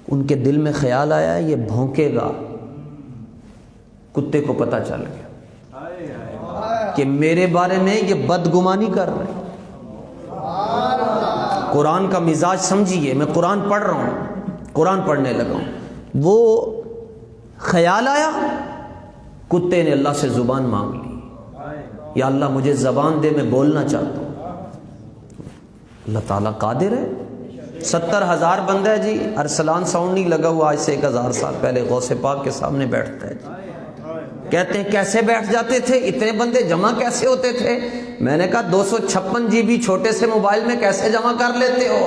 ان کے دل میں خیال آیا یہ بھونکے گا، کتے کو پتہ چل گیا کہ میرے بارے میں یہ بدگمانی کر رہے ہیں۔ قرآن کا مزاج سمجھیے، میں قرآن پڑھ رہا ہوں، قرآن پڑھنے لگا ہوں، وہ خیال آیا، کتے نے اللہ سے زبان مانگ لی، یا اللہ مجھے زبان دے، میں بولنا چاہتا ہوں۔ اللہ تعالیٰ قادر ہے۔ 70,000 بندہ ہے جی، ارسلان ساؤنڈ نہیں لگا ہوا، آج سے 1000 سال پہلے غوث پاک کے سامنے بیٹھتا ہے جی۔ کہتے ہیں کیسے بیٹھ جاتے تھے، اتنے بندے جمع کیسے ہوتے تھے؟ میں نے کہا 256 GB چھوٹے سے موبائل میں کیسے جمع کر لیتے ہو؟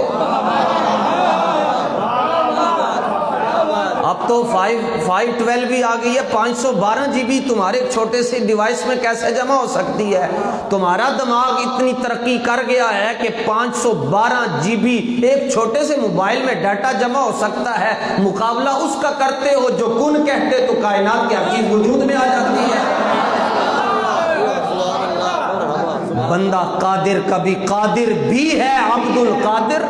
اب تو 512 بھی آ گئی ہے، 512 GB تمہارے چھوٹے سے ڈیوائس میں کیسے جمع ہو سکتی ہے؟ تمہارا دماغ اتنی ترقی کر گیا ہے کہ 512 GB ایک چھوٹے سے موبائل میں ڈیٹا جمع ہو سکتا ہے، مقابلہ اس کا کرتے ہو جو کن کہتے تو کائنات کی ہر چیز وجود میں آ جاتی ہے۔ بندہ قادر کبھی قادر بھی ہے، عبد القادر،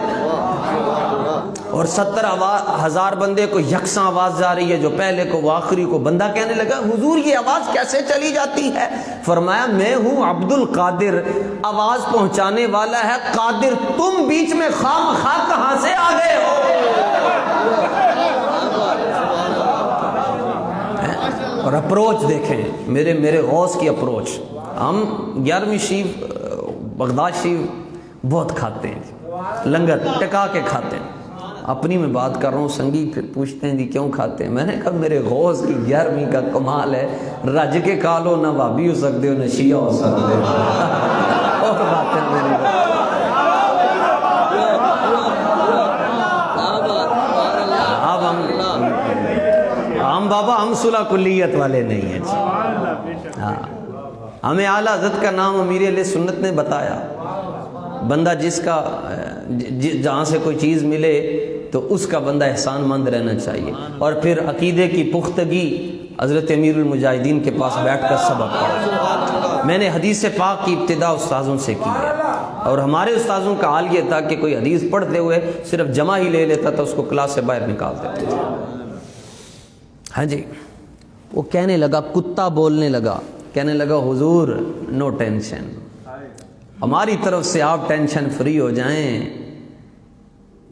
اور 70,000 بندے کو یکساں آواز جا رہی ہے، جو پہلے کو وہ آخری کو۔ بندہ کہنے لگا حضور یہ آواز کیسے چلی جاتی ہے؟ فرمایا میں ہوں عبد القادر، آواز پہنچانے والا ہے قادر، تم بیچ میں خام خواہ کہاں سے آ گئے ہو؟ اور اپروچ دیکھیں میرے غوث کی اپروچ۔ ہم 11ویں شریف بغداد شریف بہت کھاتے ہیں، لنگر ٹکا کے کھاتے ہیں، اپنی میں بات کر رہا ہوں، سنگی پھر پوچھتے ہیں جی کیوں کھاتے ہیں؟ میں نے کہا میرے غوث کی 11ویں کا کمال ہے، رج کے کھا لو، نہ بھابی ہو سکتے ہو نہ شیعہ ہو سکتے ہو۔ اور باتیں میری اب ہم بابا ہم صلح کلیت والے نہیں ہیں جی، ہاں ہمیں اعلیٰ حضرت کا نام امیر اہل سنت نے بتایا۔ بندہ جس کا جہاں سے کوئی چیز ملے تو اس کا بندہ احسان مند رہنا چاہیے، اور پھر عقیدے کی پختگی حضرت امیر المجاہدین کے پاس بیٹھ کر سبق پڑھا۔ میں نے حدیث پاک کی ابتدا استاذوں سے کی ہے، اور ہمارے استاذوں کا حال یہ تھا کہ کوئی حدیث پڑھتے ہوئے صرف جمع ہی لے لیتا تھا، اس کو کلاس سے باہر نکال دیتے تھے۔ ہاں جی، وہ کہنے لگا، کتا بولنے لگا، کہنے لگا حضور نو ٹینشن، ہماری طرف سے آپ ٹینشن فری ہو جائیں،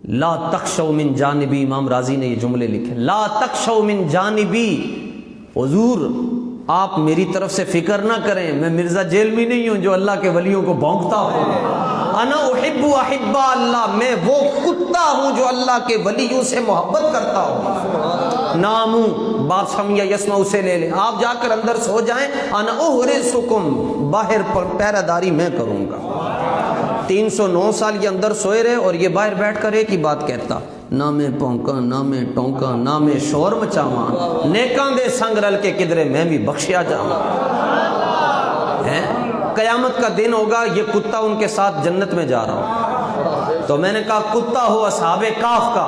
لا تخشوا من جانبی، امام راضی نے یہ جملے لکھے، لا تخشوا من جانبی، حضور آپ میری طرف سے فکر نہ کریں، میں مرزا جیلمی نہیں ہوں جو اللہ کے ولیوں کو بھونکتا ہوں، انا احب احبا اللہ، میں وہ کتا ہوں جو اللہ کے ولیوں سے محبت کرتا ہوں۔ نامو بات سمیا یسمع سے لے لیں، آپ جا کر اندر سو جائیں، انا احرسکم، باہر پہرہ داری میں کروں گا۔ 309 سال یہ اندر سوئے رہے، اور یہ باہر بیٹھ کر ایک ہی بات کہتا، نہ میں پونکا نہ میں ٹونکا نہ میں شور مچاواں، نیکاں دے سنگ رل کے کدرے میں بھی بخشیا جاواں۔ قیامت کا دن ہوگا، یہ کتا ان کے ساتھ جنت میں جا رہا ہوں۔ تو میں نے کہا کتا ہو اصحاب کاف کا،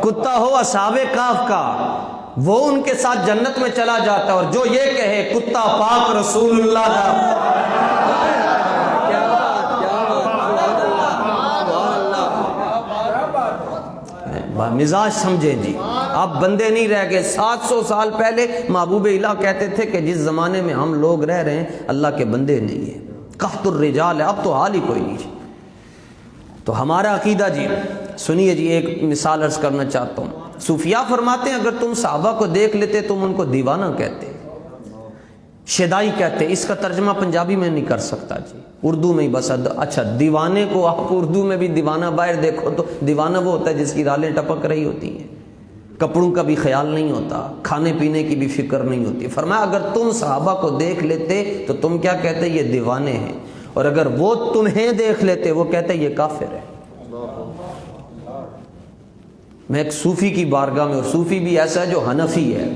کتا ہو اصحاب کاف کا، وہ ان کے ساتھ جنت میں چلا جاتا ہے، اور جو یہ کہے کتا پاک رسول اللہ کا، مزاج سمجھیں جی، اب بندے نہیں رہ گئے۔ 700 سال پہلے محبوب الہ کہتے تھے کہ جس زمانے میں ہم لوگ رہ رہے ہیں اللہ کے بندے نہیں ہیں، قحط الرجال ہے، اب تو حال ہی کوئی نہیں۔ تو ہمارا عقیدہ جی سنیے جی، ایک مثال عرض کرنا چاہتا ہوں۔ صوفیاء فرماتے ہیں اگر تم صحابہ کو دیکھ لیتے تم ان کو دیوانہ کہتے، شیدائی کہتے، اس کا ترجمہ پنجابی میں نہیں کر سکتا جی، اردو میں ہی بس۔ اچھا دیوانے کو آپ اردو میں بھی دیوانہ باہر دیکھو تو دیوانہ وہ ہوتا ہے جس کی رالیں ٹپک رہی ہوتی ہیں، کپڑوں کا بھی خیال نہیں ہوتا، کھانے پینے کی بھی فکر نہیں ہوتی۔ فرمایا اگر تم صحابہ کو دیکھ لیتے تو تم کیا کہتے؟ یہ دیوانے ہیں، اور اگر وہ تمہیں دیکھ لیتے وہ کہتے یہ کافر ہے۔ میں ایک صوفی کی بارگاہ میں، اور صوفی بھی ایسا ہے جو حنفی ہے،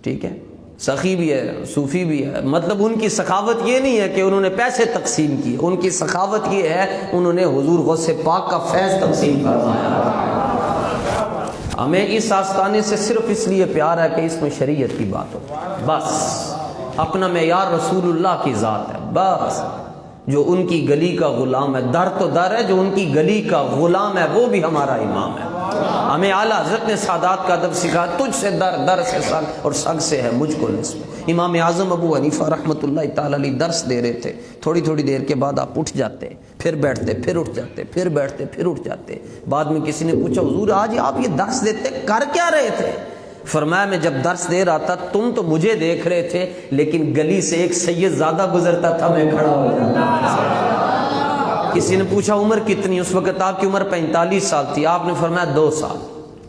ٹھیک ہے، سخی بھی ہے، صوفی بھی ہے، مطلب ان کی سخاوت یہ نہیں ہے کہ انہوں نے پیسے تقسیم کیے، ان کی سخاوت یہ ہے انہوں نے حضور غوث پاک کا فیض تقسیم فرمایا۔ ہمیں اس آستانے سے صرف اس لیے پیار ہے کہ اس میں شریعت کی بات ہو، بس اپنا معیار رسول اللہ کی ذات ہے، بس جو ان کی گلی کا غلام ہے، در تو در ہے، جو ان کی گلی کا غلام ہے وہ بھی ہمارا امام ہے۔ ہمیں اعلیٰ حضرت نے سادات کا ادب سکھا، تجھ سے در، در سے سگ، اور سگ سے ہے مجھ کو نسبت۔ امام اعظم ابو حنیفہ رحمۃ اللہ تعالی علیہ درس دے رہے تھے، تھوڑی تھوڑی دیر کے بعد آپ اٹھ جاتے، پھر بیٹھتے، پھر اٹھ جاتے، پھر بیٹھتے، پھر اٹھ جاتے۔ بعد میں کسی نے پوچھا حضور آج آپ یہ درس دیتے کر کیا رہے تھے؟ فرمایا میں جب درس دے رہا تھا تم تو مجھے دیکھ رہے تھے، لیکن گلی سے ایک سید زیادہ گزرتا تھا، میں کھڑا ہو جاتا۔ کسی نے پوچھا عمر کتنی؟ اس وقت آپ کی عمر 45 سال تھی، آپ نے فرمایا 2 سال۔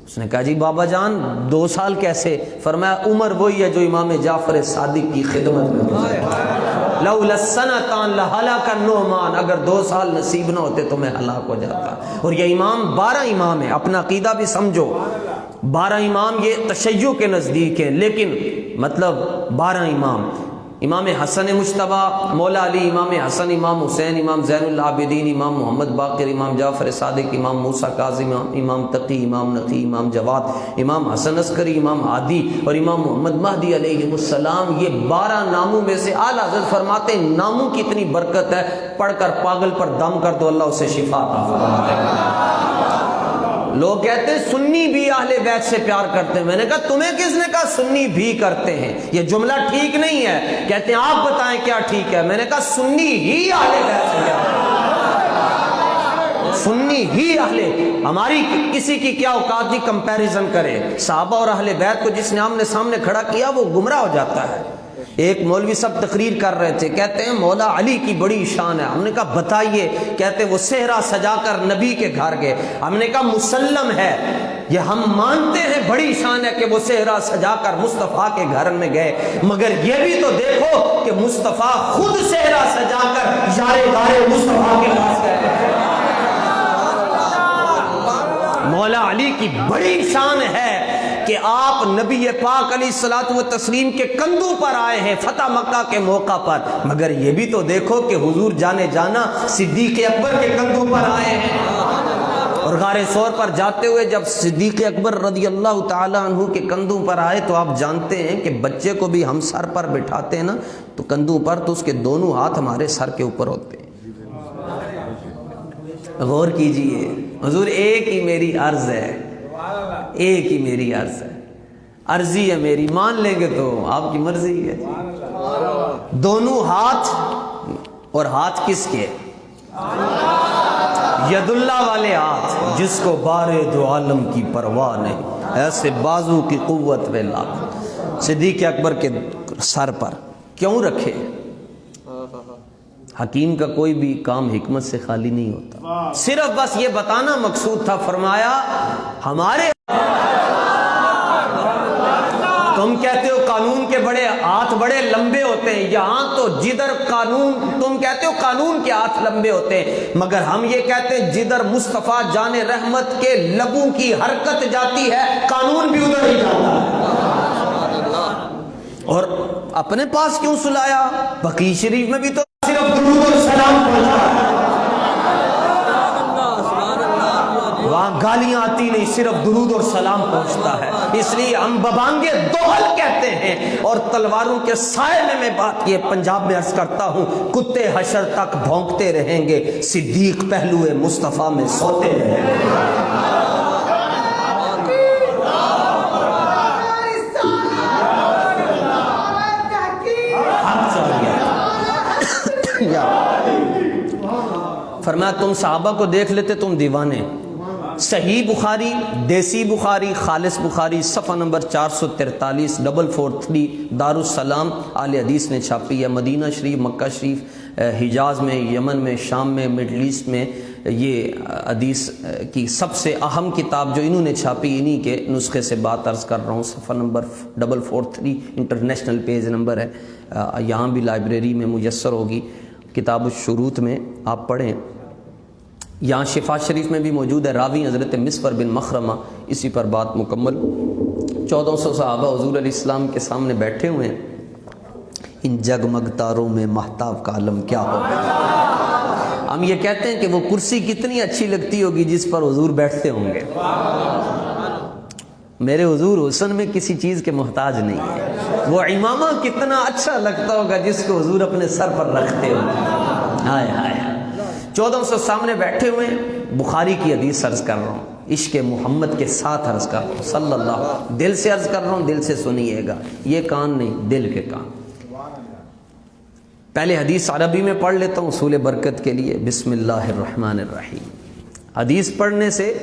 اس نے کہا جی بابا جان 2 سال کیسے؟ فرمایا عمر وہی ہے جو امام جعفر صادق کی خدمت میں گزرے۔ لولا السنتان لہلک النعمان، اگر 2 سال نصیب نہ ہوتے تو میں ہلاک ہو جاتا۔ اور یہ امام 12 امام ہیں، اپنا عقیدہ بھی سمجھو، 12 امام یہ تشیع کے نزدیک ہیں، لیکن مطلب 12 امام، امام حسن مجتبی مولا علی، امام حسن، امام حسین، امام زین العابدین، امام محمد باقر، امام جعفر صادق، امام موسیٰ کاظم، امام تقی، امام نقی، امام جواد، امام حسن عسکری، امام ہادی اور امام محمد مہدی علیہ السلام، یہ 12 ناموں میں سے اعلیٰ حضرت فرماتے ہیں ناموں کی اتنی برکت ہے، پڑھ کر پاگل پر دم کر دو اللہ اسے شفا عطا فرما دے گا۔ لوگ کہتے ہیں سنی بھی اہل بیت سے پیار کرتے ہیں، میں نے کہا تمہیں کس نے کہا سنی بھی کرتے ہیں؟ یہ جملہ ٹھیک نہیں ہے۔ کہتے ہیں آپ بتائیں کیا ٹھیک ہے؟ میں نے کہا سنی ہی اہل بیت سے پیار کرتے ہیں، سنی ہی اہل، ہماری کسی کی کیا اوقات نہیں کمپیریزن کرے۔ صحابہ اور اہل بیت کو جس نے آمنے سامنے کھڑا کیا وہ گمراہ ہو جاتا ہے۔ ایک مولوی صاحب تقریر کر رہے تھے، کہتے ہیں مولا علی کی بڑی شان ہے۔ ہم نے کہا بتائیے؟ کہتے وہ صحرا سجا کر نبی کے گھر گئے۔ ہم نے کہا مسلم ہے، یہ ہم مانتے ہیں بڑی شان ہے کہ وہ صحرا سجا کر مصطفیٰ کے گھر میں گئے، مگر یہ بھی تو دیکھو کہ مصطفیٰ خود صحرا سجا کر یار غار مصطفیٰ کے پاس گئے۔ مولا علی کی بڑی شان ہے کہ آپ نبی پاک علیہ الصلوۃ والتسلیم کے کندھوں پر آئے ہیں فتح مکہ کے موقع پر، مگر یہ بھی تو دیکھو کہ حضور جانے جانا صدیق اکبر کے کندھوں پر آئے ہیں۔ اور غار ثور پر جاتے ہوئے جب صدیق اکبر رضی اللہ تعالی عنہ کے کندھوں پر آئے تو آپ جانتے ہیں کہ بچے کو بھی ہم سر پر بٹھاتے ہیں نا تو کندھوں پر، تو اس کے دونوں ہاتھ ہمارے سر کے اوپر ہوتے ہیں۔ غور کیجئے، حضور ایک ہی میری عرض ہے، ایک ہی میری عرض ہے، عرضی ہے میری، مان لیں گے تو آپ کی مرضی ہے۔ دونوں ہاتھ، اور ہاتھ کس کے؟ ید اللہ والے ہاتھ، جس کو بارے دو عالم کی پرواہ نہیں، ایسے بازو کی قوت و لاکھ صدیق اکبر کے سر پر کیوں رکھے؟ حکیم کا کوئی بھی کام حکمت سے خالی نہیں ہوتا، صرف بس یہ بتانا مقصود تھا۔ فرمایا ہمارے، تم کہتے ہو قانون کے بڑے ہاتھ بڑے لمبے ہوتے ہیں، یہاں تو جدھر قانون، تم کہتے ہو قانون کے ہاتھ لمبے ہوتے ہیں، مگر ہم یہ کہتے ہیں جدھر مصطفیٰ جان رحمت کے لبوں کی حرکت جاتی ہے قانون بھی ادھر ہی جاتا ہے۔ اور اپنے پاس کیوں سلایا؟ بقیع شریف میں بھی تو صرف درود اور سلام پہنچا ہے، وہاں گالیاں آتی نہیں، صرف درود اور سلام پہنچتا ہے۔ اس لیے ہم ببانگے دوہل کہتے ہیں، اور تلواروں کے سائے میں بات یہ پنجاب میں عرض کرتا ہوں، کتے حشر تک بھونکتے رہیں گے، صدیق پہلو مصطفیٰ میں سوتے رہیں گے۔ فرمایا تم صحابہ کو دیکھ لیتے تم دیوانے۔ صحیح بخاری، دیسی بخاری، خالص بخاری، صفحہ نمبر 443 443، دارالسلام آل حدیث نے چھاپی ہے۔ مدینہ شریف، مکہ شریف، حجاز میں، یمن میں، شام میں، مڈل ایسٹ میں یہ حدیث کی سب سے اہم کتاب جو انہوں نے چھاپی، انہی کے نسخے سے بات عرض کر رہا ہوں، صفحہ نمبر 443 انٹرنیشنل پیج نمبر ہے، یہاں بھی لائبریری میں میسر ہوگی، کتاب الشروط میں آپ پڑھیں۔ یہاں شفا شریف میں بھی موجود ہے، راوی حضرت مسور بن مخرمہ، اسی پر بات مکمل۔ 1400 صحابہ حضور علیہ السلام کے سامنے بیٹھے ہوئے ہیں، ان جگمگ تاروں میں مہتاب کا عالم کیا ہوگا۔ ہم یہ کہتے ہیں کہ وہ کرسی کتنی اچھی لگتی ہوگی جس پر حضور بیٹھتے ہوں گے۔ میرے حضور حسن میں کسی چیز کے محتاج نہیں ہے۔ وہ امامہ کتنا اچھا لگتا ہوگا جس کو حضور اپنے سر پر رکھتے ہوں گے۔ ہائے ہائے، 1400 سامنے بیٹھے ہوئے، بخاری کی حدیث عرض کر رہا ہوں، عشق محمد کے ساتھ عرض کر رہا ہوں، صلی اللہ، دل سے عرض کر رہا ہوں، دل سے سنیے گا، یہ کان نہیں، دل کے کان۔ پہلے حدیث عربی میں پڑھ لیتا ہوں اصول برکت کے لیے۔ بسم اللہ الرحمن الرحیم۔ حدیث پڑھنے سے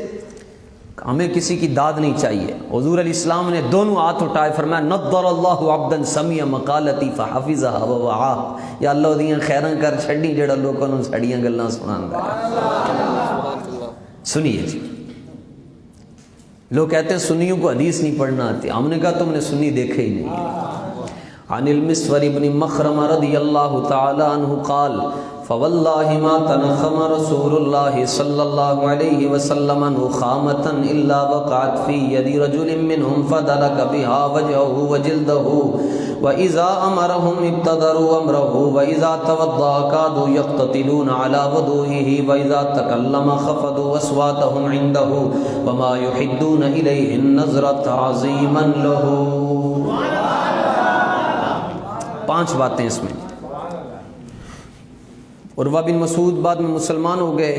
ہمیں کسی کی داد نہیں چاہیے۔ حضور علیہ السلام نے دونوں ہاتھ اٹھائے، فرمایا نضر اللہ عبدا سمع مقالتی فحفظها ووعاها، یا اللہ دیاں خیراں کر چھڈی جڑا لوکاں نوں سڑیاں گلاں سناندا ہے۔ سنیے جی، لوگ کہتے ہیں سنیوں کو حدیث نہیں پڑھنا آتی، ہم نے کہا تم نے سنی دیکھے ہی نہیں۔ عن المسور بن مخرمہ رضی اللہ تعالی عنہ قال فواللہ ما تنخم رسول اللہ صلی اللہ علیہ وسلم نخامة الا وقعت فی ید رجل منہم فدلک بها وجهه وجلده واذا امرهم ابتدروا امره واذا توضا كادوا يقتتلون على وضوئه واذا تکلم خفضوا اصواتهم عنده وما يحدون الیہ النظر تعظیما له۔ 5 باتیں اس میں۔ عروہ بن مسعود بعد میں مسلمان ہو گئے،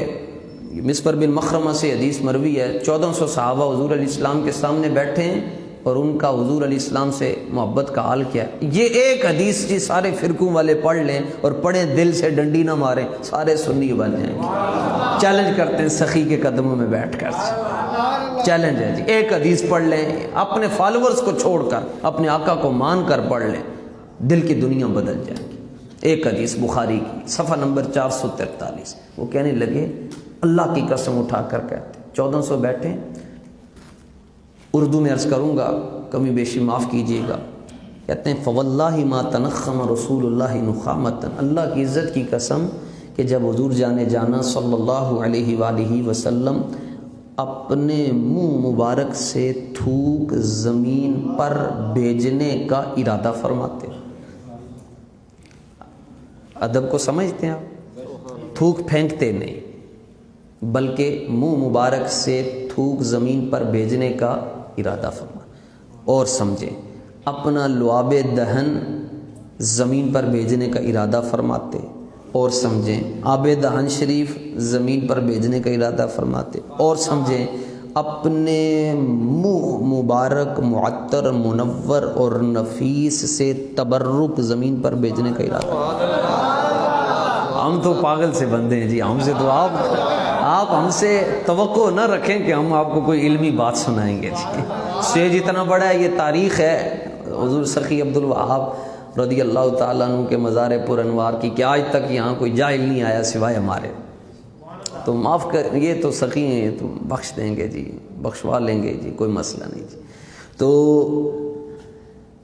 مسور بن مخرمہ سے حدیث مروی ہے، 1400 صحابہ حضور علیہ السلام کے سامنے بیٹھے ہیں اور ان کا حضور علیہ السلام سے محبت کا حال کیا ہے۔ یہ ایک حدیث جی سارے فرقوں والے پڑھ لیں اور پڑھیں، دل سے ڈنڈی نہ ماریں، سارے سنی بن جائیں گے۔ چیلنج کرتے ہیں سخی کے قدموں میں بیٹھ کر، چیلنج ہے جی، ایک حدیث پڑھ لیں، اپنے فالورز کو چھوڑ کر اپنے آقا کو مان کر پڑھ لیں، دل کی دنیا بدل جائے گی۔ ایک حدیث بخاری کی صفحہ نمبر 443، وہ کہنے لگے، اللہ کی قسم اٹھا کر کہتے، 1400 بیٹھے، اردو میں عرض کروں گا، کمی بیشی معاف کیجیے گا، کہتے ہیں فواللہ ما تنخم رسول اللہ نخامۃ، اللہ کی عزت کی قسم کہ جب حضور جانے جانا صلی اللہ علیہ وآلہ وسلم اپنے منہ مبارک سے تھوک زمین پر بھیجنے کا ارادہ فرماتے۔ ادب کو سمجھتے ہیں آپ؟ تھوک پھینکتے نہیں بلکہ منہ مبارک سے تھوک زمین پر بھیجنے کا ارادہ فرما، اور سمجھیں اپنا لعاب دہن زمین پر بھیجنے کا ارادہ فرماتے، اور سمجھیں آب دہن شریف زمین پر بھیجنے کا ارادہ فرماتے، اور سمجھیں اپنے منہ مبارک معطر منور اور نفیس سے تبرک زمین پر بھیجنے کا ارادہ۔ ہم تو پاگل سے بندے ہیں جی، ہم سے تو آپ ہم سے توقع نہ رکھیں کہ ہم آپ کو کوئی علمی بات سنائیں گے جی۔ اسٹیج اتنا بڑا ہے، یہ تاریخ ہے حضور سخی عبد الوہاب رضی اللہ تعالیٰ عنہ کے مزار پر انوار کی، کہ آج تک یہاں کوئی جاہل نہیں آیا سوائے ہمارے، تو معاف کر، یہ تو سخی ہیں، یہ تو بخش دیں گے جی، بخشوا لیں گے جی، کوئی مسئلہ نہیں جی۔ تو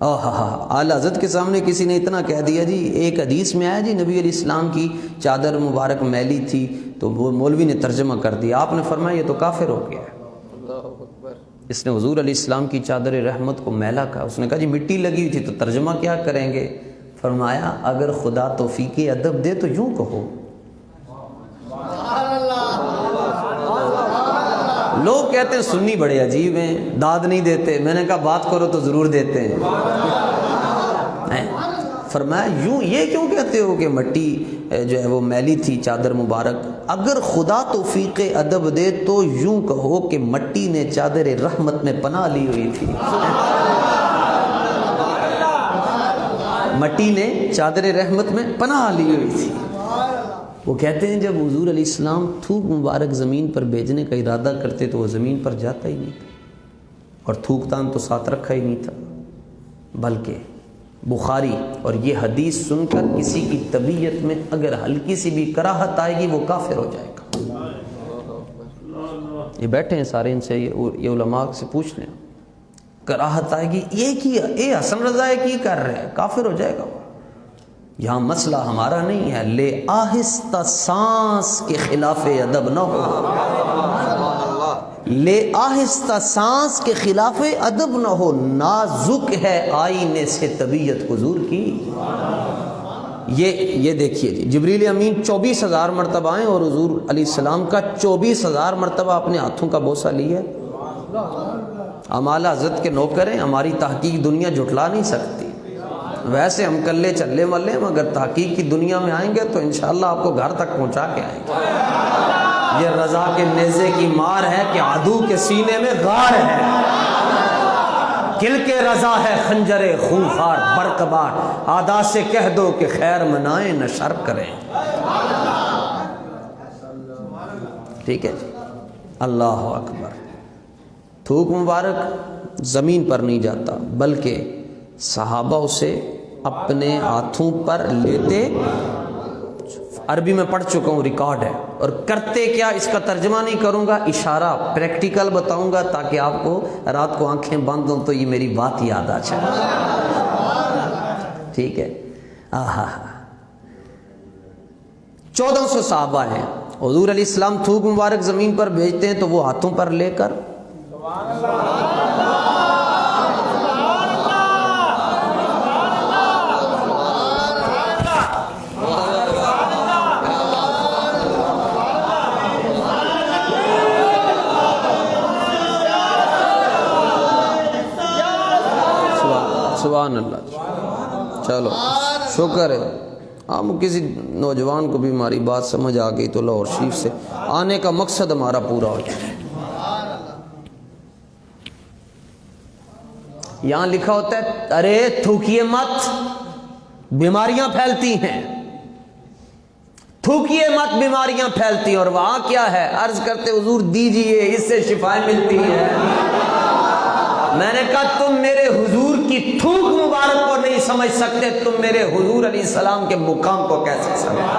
اعلیٰ حضرت کے سامنے کسی نے اتنا کہہ دیا جی، ایک حدیث میں آیا جی نبی علیہ السلام کی چادر مبارک میلی تھی، تو وہ مولوی نے ترجمہ کر دیا، آپ نے فرمایا یہ تو کافر ہو گیا ہے، اس نے حضور علیہ السلام کی چادر رحمت کو میلا کہا۔ اس نے کہا جی مٹی لگی ہوئی تھی تو ترجمہ کیا کریں گے؟ فرمایا اگر خدا توفیق ادب دے تو یوں کہو۔ لوگ کہتے ہیں سنی بڑے عجیب ہیں، داد نہیں دیتے، میں نے کہا بات کرو تو ضرور دیتے ہیں۔ فرمایا یوں یہ کیوں کہتے ہو کہ مٹی جو ہے وہ میلی تھی چادر مبارک؟ اگر خدا توفیق ادب دے تو یوں کہو کہ مٹی نے چادر رحمت میں پناہ لی ہوئی تھی۔ مٹی نے چادر رحمت میں پناہ لی ہوئی تھی۔ وہ کہتے ہیں جب حضور علیہ السلام تھوک مبارک زمین پر بھیجنے کا ارادہ کرتے تو وہ زمین پر جاتا ہی نہیں تھا، اور تھوک تان تو ساتھ رکھا ہی نہیں تھا، بلکہ بخاری اور یہ حدیث سن کر کسی کی طبیعت میں اگر ہلکی سی بھی کراہت آئے گی وہ کافر ہو جائے گا۔ یہ بیٹھے ہیں سارے، ان سے یہ علماء سے پوچھ لیں، کراہت آئے گی یہ کیا، یہ حسن رضا کی کر رہے ہیں، کافر ہو جائے گا وہ۔ یہاں مسئلہ ہمارا نہیں ہے، لے آہستہ سانس کے خلاف ادب نہ ہو، لے آہستہ سانس کے خلاف ادب نہ ہو، نازک ہے آئینے سے طبیعت حضور کی۔ یہ دیکھیے جی، جبریل امین 24,000 مرتبہ آئیں اور حضور علیہ السلام کا 24,000 مرتبہ اپنے ہاتھوں کا بوسہ لیا۔ ہم اعلیٰ حضرت کے نوکر ہیں، ہماری تحقیق دنیا جھٹلا نہیں سکتی۔ ویسے ہم کلے چلے ملے، مگر تحقیق کی دنیا میں آئیں گے تو انشاءاللہ آپ کو گھر تک پہنچا کے آئیں گے۔ یہ رضا کے نیزے کی مار ہے کہ عدو کے سینے میں غار ہے، کل کے رضا ہے خنجر خونخوار برقبار، آدھا سے کہہ دو کہ خیر منائیں نہ شر کریں۔ ٹھیک ہے جی، اللہ اکبر۔ تھوک مبارک زمین پر نہیں جاتا، بلکہ صحابہ اسے اپنے ہاتھوں پر لیتے، عربی میں پڑھ چکا ہوں، ریکارڈ ہے، اور کرتے کیا اس کا ترجمہ نہیں کروں گا، اشارہ پریکٹیکل بتاؤں گا تاکہ آپ کو رات کو آنکھیں بند ہوں تو یہ میری بات یاد آ جائے۔ ٹھیک ہے، 1400 صحابہ ہیں، حضور علیہ السلام تھوک مبارک زمین پر بھیجتے ہیں تو وہ ہاتھوں پر لے کر سبحان اللہ۔ چلو شکر ہے، ہم کسی نوجوان کو بھی ہماری بات سمجھ آ گئی تو لاہور شریف سے آنے کا مقصد ہمارا پورا ہو جائے۔ یہاں لکھا ہوتا ہے ارے تھوکیے مت، بیماریاں پھیلتی ہیں، تھوکیے مت، بیماریاں پھیلتی ہیں۔ اور وہاں کیا ہے، عرض کرتے حضور دیجئے، اس سے شفائیں ملتی ہیں۔ میں نے کہا تم میرے حضور کی تھوک مبارک کو نہیں سمجھ سکتے، تم میرے حضور علیہ السلام کے مقام کو کیسے سمجھ،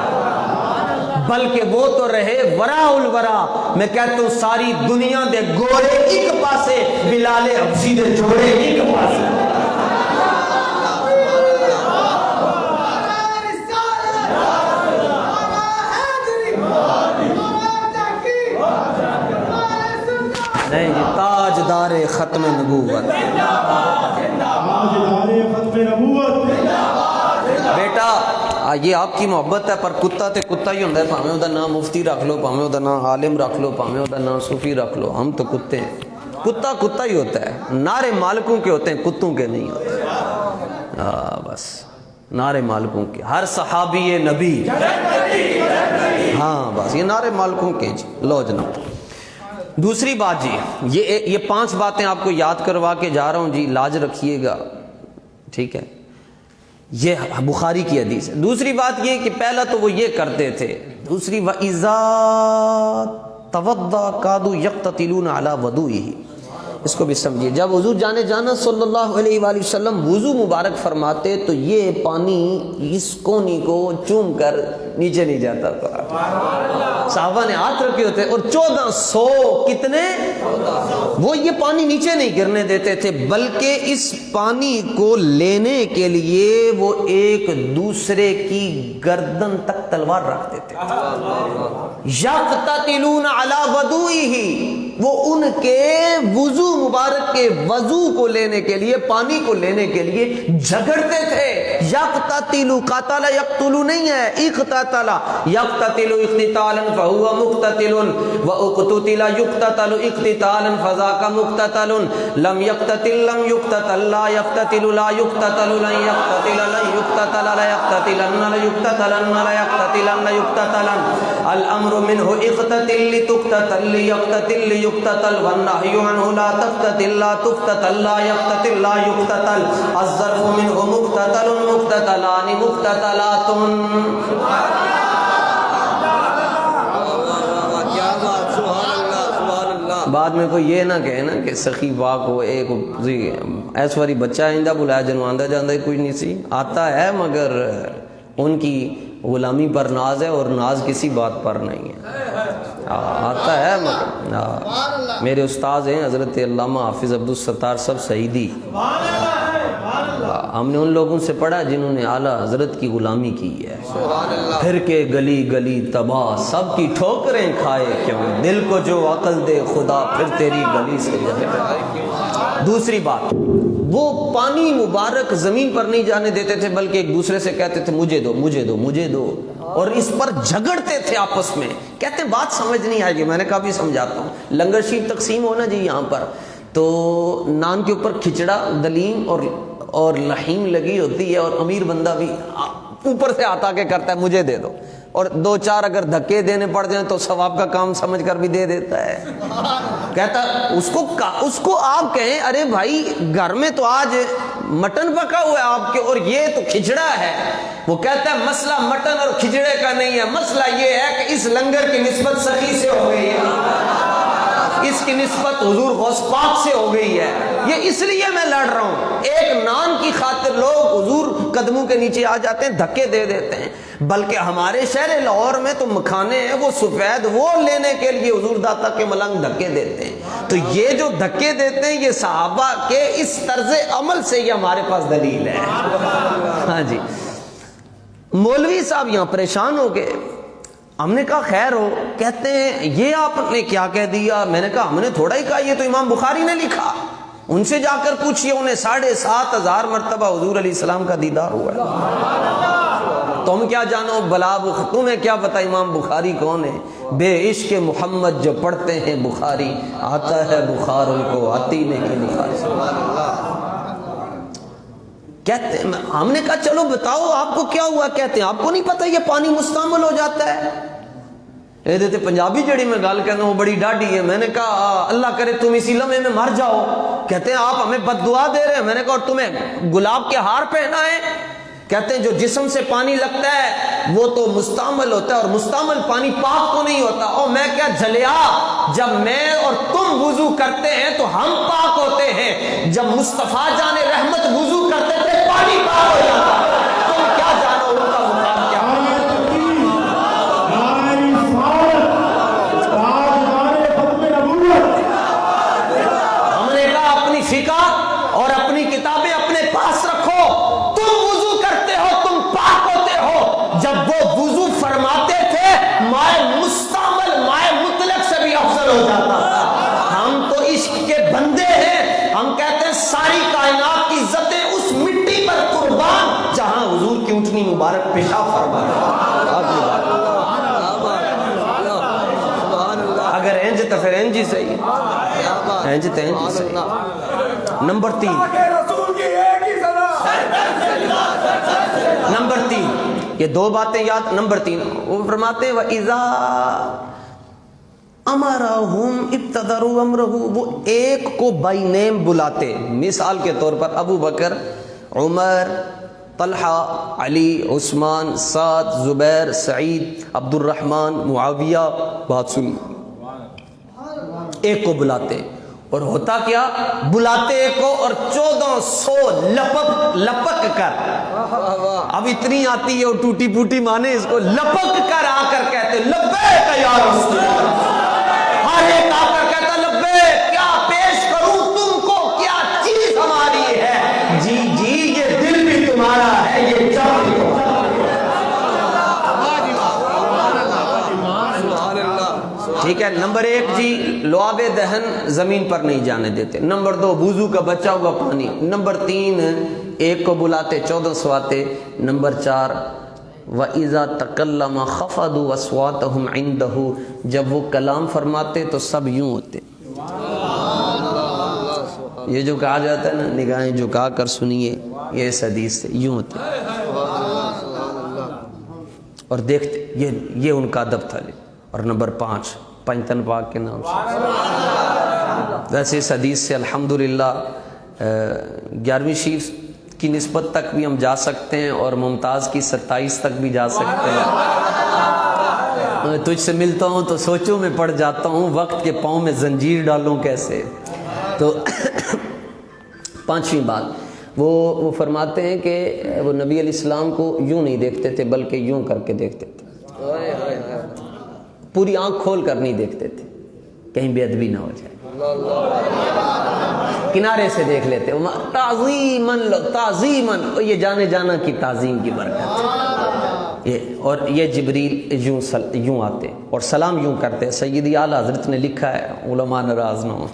بلکہ وہ تو رہے ورا الورا۔ میں کہتا ہوں ساری دنیا دے گورے ایک پاسے، بلال حبشی دے جوڑے ایک پاسے۔ نہیں جی، تاجدار ختم نبوت، بیٹا یہ آپ کی محبت ہے، پر کتا تے کتا ہی ہوتا ہے، پاویں وہ نام مفتی رکھ لو، پاویں وہ نام عالم رکھ لو، پاویں وہ نام صوفی رکھ لو، ہم تو کتے ہیں۔ کتا کتا ہی ہوتا ہے، نعرے مالکوں کے ہوتے ہیں، کتوں کے نہیں ہوتے۔ بس نعرے مالکوں کے، ہر صحابی نبی، ہاں بس یہ نعرے مالکوں کے جی۔ لو جناب دوسری بات جی، یہ 5 باتیں آپ کو یاد کروا کے جا رہا ہوں جی، لاج رکھیے گا، ٹھیک ہے، یہ بخاری کی حدیث ہے۔ دوسری بات یہ کہ پہلا تو وہ یہ کرتے تھے، دوسری وَإِذَا تَوَضَّأَ كَادُوا يَقْتَتِلُونَ عَلَى وَضُوئِهِ، اس کو بھی سمجھیے۔ جب حضور جانے جانا صلی اللہ علیہ وآلہ وسلم وضو مبارک فرماتے تو یہ پانی اس کونی کو چوم کر نیچے نہیں جاتا تھا، صحابہ نے ہاتھ رکھے ہوتے، اور 1400 کتنے، وہ یہ پانی نیچے نہیں گرنے دیتے تھے، بلکہ اس پانی کو لینے کے لیے وہ ایک دوسرے کی گردن تک تلوار رکھتے تھے۔ یقتتلون علی وضوئہ، وہ ان کے وضو مبارک کے وضو کو لینے کے لیے، پانی کو لینے کے لیے جھگڑتے تھے۔ یقتتل، قاتل یقتل نہیں ہے، اقتتل، یقتتل اقتتالا فهو مقتتل، واقتتل يقتتل اقتتالا فذاك مقتتل، لم يقتتل لم يقتتل، لا يقتتل لا يقتتل، لن يقتتل لن يقتتل، لا يقتتلن لا يقتتلن، لا يقتتلن لا يقتتلن، الامر منه اقتتل لتقتتل، ليقتتل ليقتتل، والنهي عنه لا تقتتل لا تقتتل، لا يقتتل لا يقتتل، الظرف منه مقتتل مقتتلان مقتتلات۔ بعد میں کوئی یہ نہ کہے نا کہ سخی پاک ہو، ایک ایسواری بچہ آئندہ بلایا جنواندہ جاندہ کوئی نہیں سی، آتا ہے مگر ان کی غلامی پر ناز ہے، اور ناز کسی بات پر نہیں ہے۔ آتا ہے میرے استاذ ہیں حضرت علامہ حافظ عبدالستار صاحب سعیدی، ہم نے ان لوگوں سے پڑھا جنہوں نے اعلیٰ حضرت کی غلامی کی ہے. پھر کے گلی گلی تباہ سب کی ٹھوکریں کھائے کیوں، دل کو جو عقل دے خدا پھر تیری گلی سے جائے. دوسری بات، وہ پانی مبارک زمین پر نہیں جانے دیتے تھے بلکہ ایک دوسرے سے کہتے تھے مجھے دو مجھے دو مجھے دو، اور اس پر جھگڑتے تھے آپس میں. کہتے ہیں بات سمجھ نہیں آئے گی، میں نے کہا بھی سمجھاتا ہوں. لنگر شریف تقسیم ہونا جی یہاں پر، تو نان کے اوپر کھچڑا دلیم اور لحیم لگی ہوتی ہے، اور امیر بندہ بھی اوپر سے آتا کے کرتا ہے مجھے دے دو، اور دو چار اگر دھکے دینے پڑ جائیں تو ثواب کا کام سمجھ کر بھی دے دیتا ہے. کہتا اس کو آپ کہیں ارے بھائی گھر میں تو آج مٹن پکا ہوا ہے آپ کے اور یہ تو کھچڑا ہے، وہ کہتا ہے مسئلہ مٹن اور کھچڑے کا نہیں ہے، مسئلہ یہ ہے کہ اس لنگر کی نسبت سخی سے ہو گئی ہے، اس کی نسبت حضور غوث پاک سے ہو گئی ہے، یہ اس لیے میں لڑ رہا ہوں. ایک نان کی خاطر لوگ حضور قدموں کے نیچے آ جاتے ہیں، دھکے دے دیتے ہیں. بلکہ ہمارے شہر لاہور میں تو مکھانے ہیں وہ سفید وہ لینے کے لیے حضور داتا کے ملنگ دھکے دیتے ہیں. تو یہ جو دھکے دیتے ہیں یہ صحابہ کے اس طرز عمل سے یہ ہمارے پاس دلیل ہے. ہاں جی. مولوی صاحب یہاں پریشان ہو گئے، ہم نے کہا خیر ہو. کہتے ہیں یہ آپ نے کیا کہہ دیا؟ میں نے کہا ہم نے تھوڑا ہی کہا، یہ تو امام بخاری نے لکھا، ان سے جا کر پوچھئے، انہیں 7,500 مرتبہ حضور علیہ السلام کا دیدار ہوا ہے. تم کیا جانو بلا تمہیں کیا پتا امام بخاری کون ہے؟ بے عشق محمد جو پڑھتے ہیں بخاری، آتا ہے بخار ان کو آتی نہیں بخاری. کہتے ہیں ہم نے کہا چلو بتاؤ آپ کو کیا ہوا؟ کہتے ہیں آپ کو نہیں پتہ یہ پانی مستعمل ہو جاتا ہے. یہ دیتے پنجابی جڑی میں گال کہنا وہ بڑی ڈاڈی ہے. میں نے کہا اللہ کرے تم اسی لمحے میں مر جاؤ. کہتے ہیں آپ ہمیں بد دعا دے رہے ہیں. میں نے کہا اور تمہیں گلاب کے ہار پہنا ہے؟ کہتے ہیں جو جسم سے پانی لگتا ہے وہ تو مستعمل ہوتا ہے اور مستعمل پانی پاک تو نہیں ہوتا. اور میں کیا جھلیا، جب میں اور تم وضو کرتے ہیں تو ہم پاک ہوتے ہیں، جب مصطفیٰ جان رحمت وضو کرتے تھے پانی پاک ہو جاتا. تم کیا جانو ان کا مقام کیا. ہم نے کہا اپنی فقہ اور اپنی کتابیں اپنے پاس رکھو. جب وہ وضو فرماتے تھے مائے مستعمل مائے مطلق سے بھی افضل ہو جاتا تھا. ہم تو عشق کے بندے ہیں، ہم کہتے ہیں ساری کائنات کی عزتیں اس مٹی پر قربان جہاں حضور کی اونٹنی مبارک پیشاب فرمایا. اگر انج تو پھر انج ہی صحیح، انج تو انج ہی صحیح. نمبر 3 یہ دو باتیں یاد. نمبر 3 وہ فرماتے ہیں وَإِذَا أَمَرَهُمْ ابْتَدَرُوا أَمْرَهُ، وہ ایک کو بائی نیم بلاتے. مثال کے طور پر ابو بکر، عمر، طلحہ، علی، عثمان، سعد، زبیر، سعید، عبد الرحمن، معاویہ. بات سنی، ایک کو بلاتے. اور ہوتا کیا، بلاتے کو اور 1400 لپک کر، اب اتنی آتی ہے اور ٹوٹی پوٹی مانے اس کو، لپک کر آ کر کہتے لبیک یا رسول اللہ. ہر ایک آ کر کہتا لبیک، کیا پیش کروں تم کو، کیا چیز ہماری ہے؟ جی جی یہ دل بھی تمہارا ہے، یہ جان بھی تمہارا. ٹھیک ہے. نمبر 1 جی لعاب دہن زمین پر نہیں جانے دیتے. نمبر 2 وضو کا بچا ہوا پانی. نمبر 3 ایک کو بلاتے 1400 آتے. نمبر 4 وَإِذَا تَكَلَّمَ خَفَضُوا أَصْوَاتَهُمْ عِنْدَهُ، جب وہ کلام فرماتے تو سب یوں ہوتے. یہ جو کہا جاتا ہے نا نگاہیں جھکا کر سنیے، یہ اس حدیث سے یوں ہوتے اور دیکھتے. یہ ان کا ادب تھا. اور نمبر 5 پنجتن پاک کے نام سے. ویسے اس حدیث سے الحمدللہ 11ویں شریف کی نسبت تک بھی ہم جا سکتے ہیں اور ممتاز کی 27 تک بھی جا سکتے ہیں. تجھ سے ملتا ہوں تو سوچوں میں پڑ جاتا ہوں، وقت کے پاؤں میں زنجیر ڈالوں کیسے. تو 5ویں بات وہ فرماتے ہیں کہ وہ نبی علیہ السلام کو یوں نہیں دیکھتے تھے بلکہ یوں کر کے دیکھتے تھے. پوری آنکھ کھول کر نہیں دیکھتے تھے کہیں بے ادبی نہ ہو جائے، کنارے سے دیکھ لیتے، تعظیماً، یہ جانے جانا کی تعظیم کی برکت ہے۔ اور یہ جبریل یوں آتے اور سلام یوں کرتے، سیدی اعلیٰ حضرت نے لکھا ہے، علماء ناراض نہ ہوں،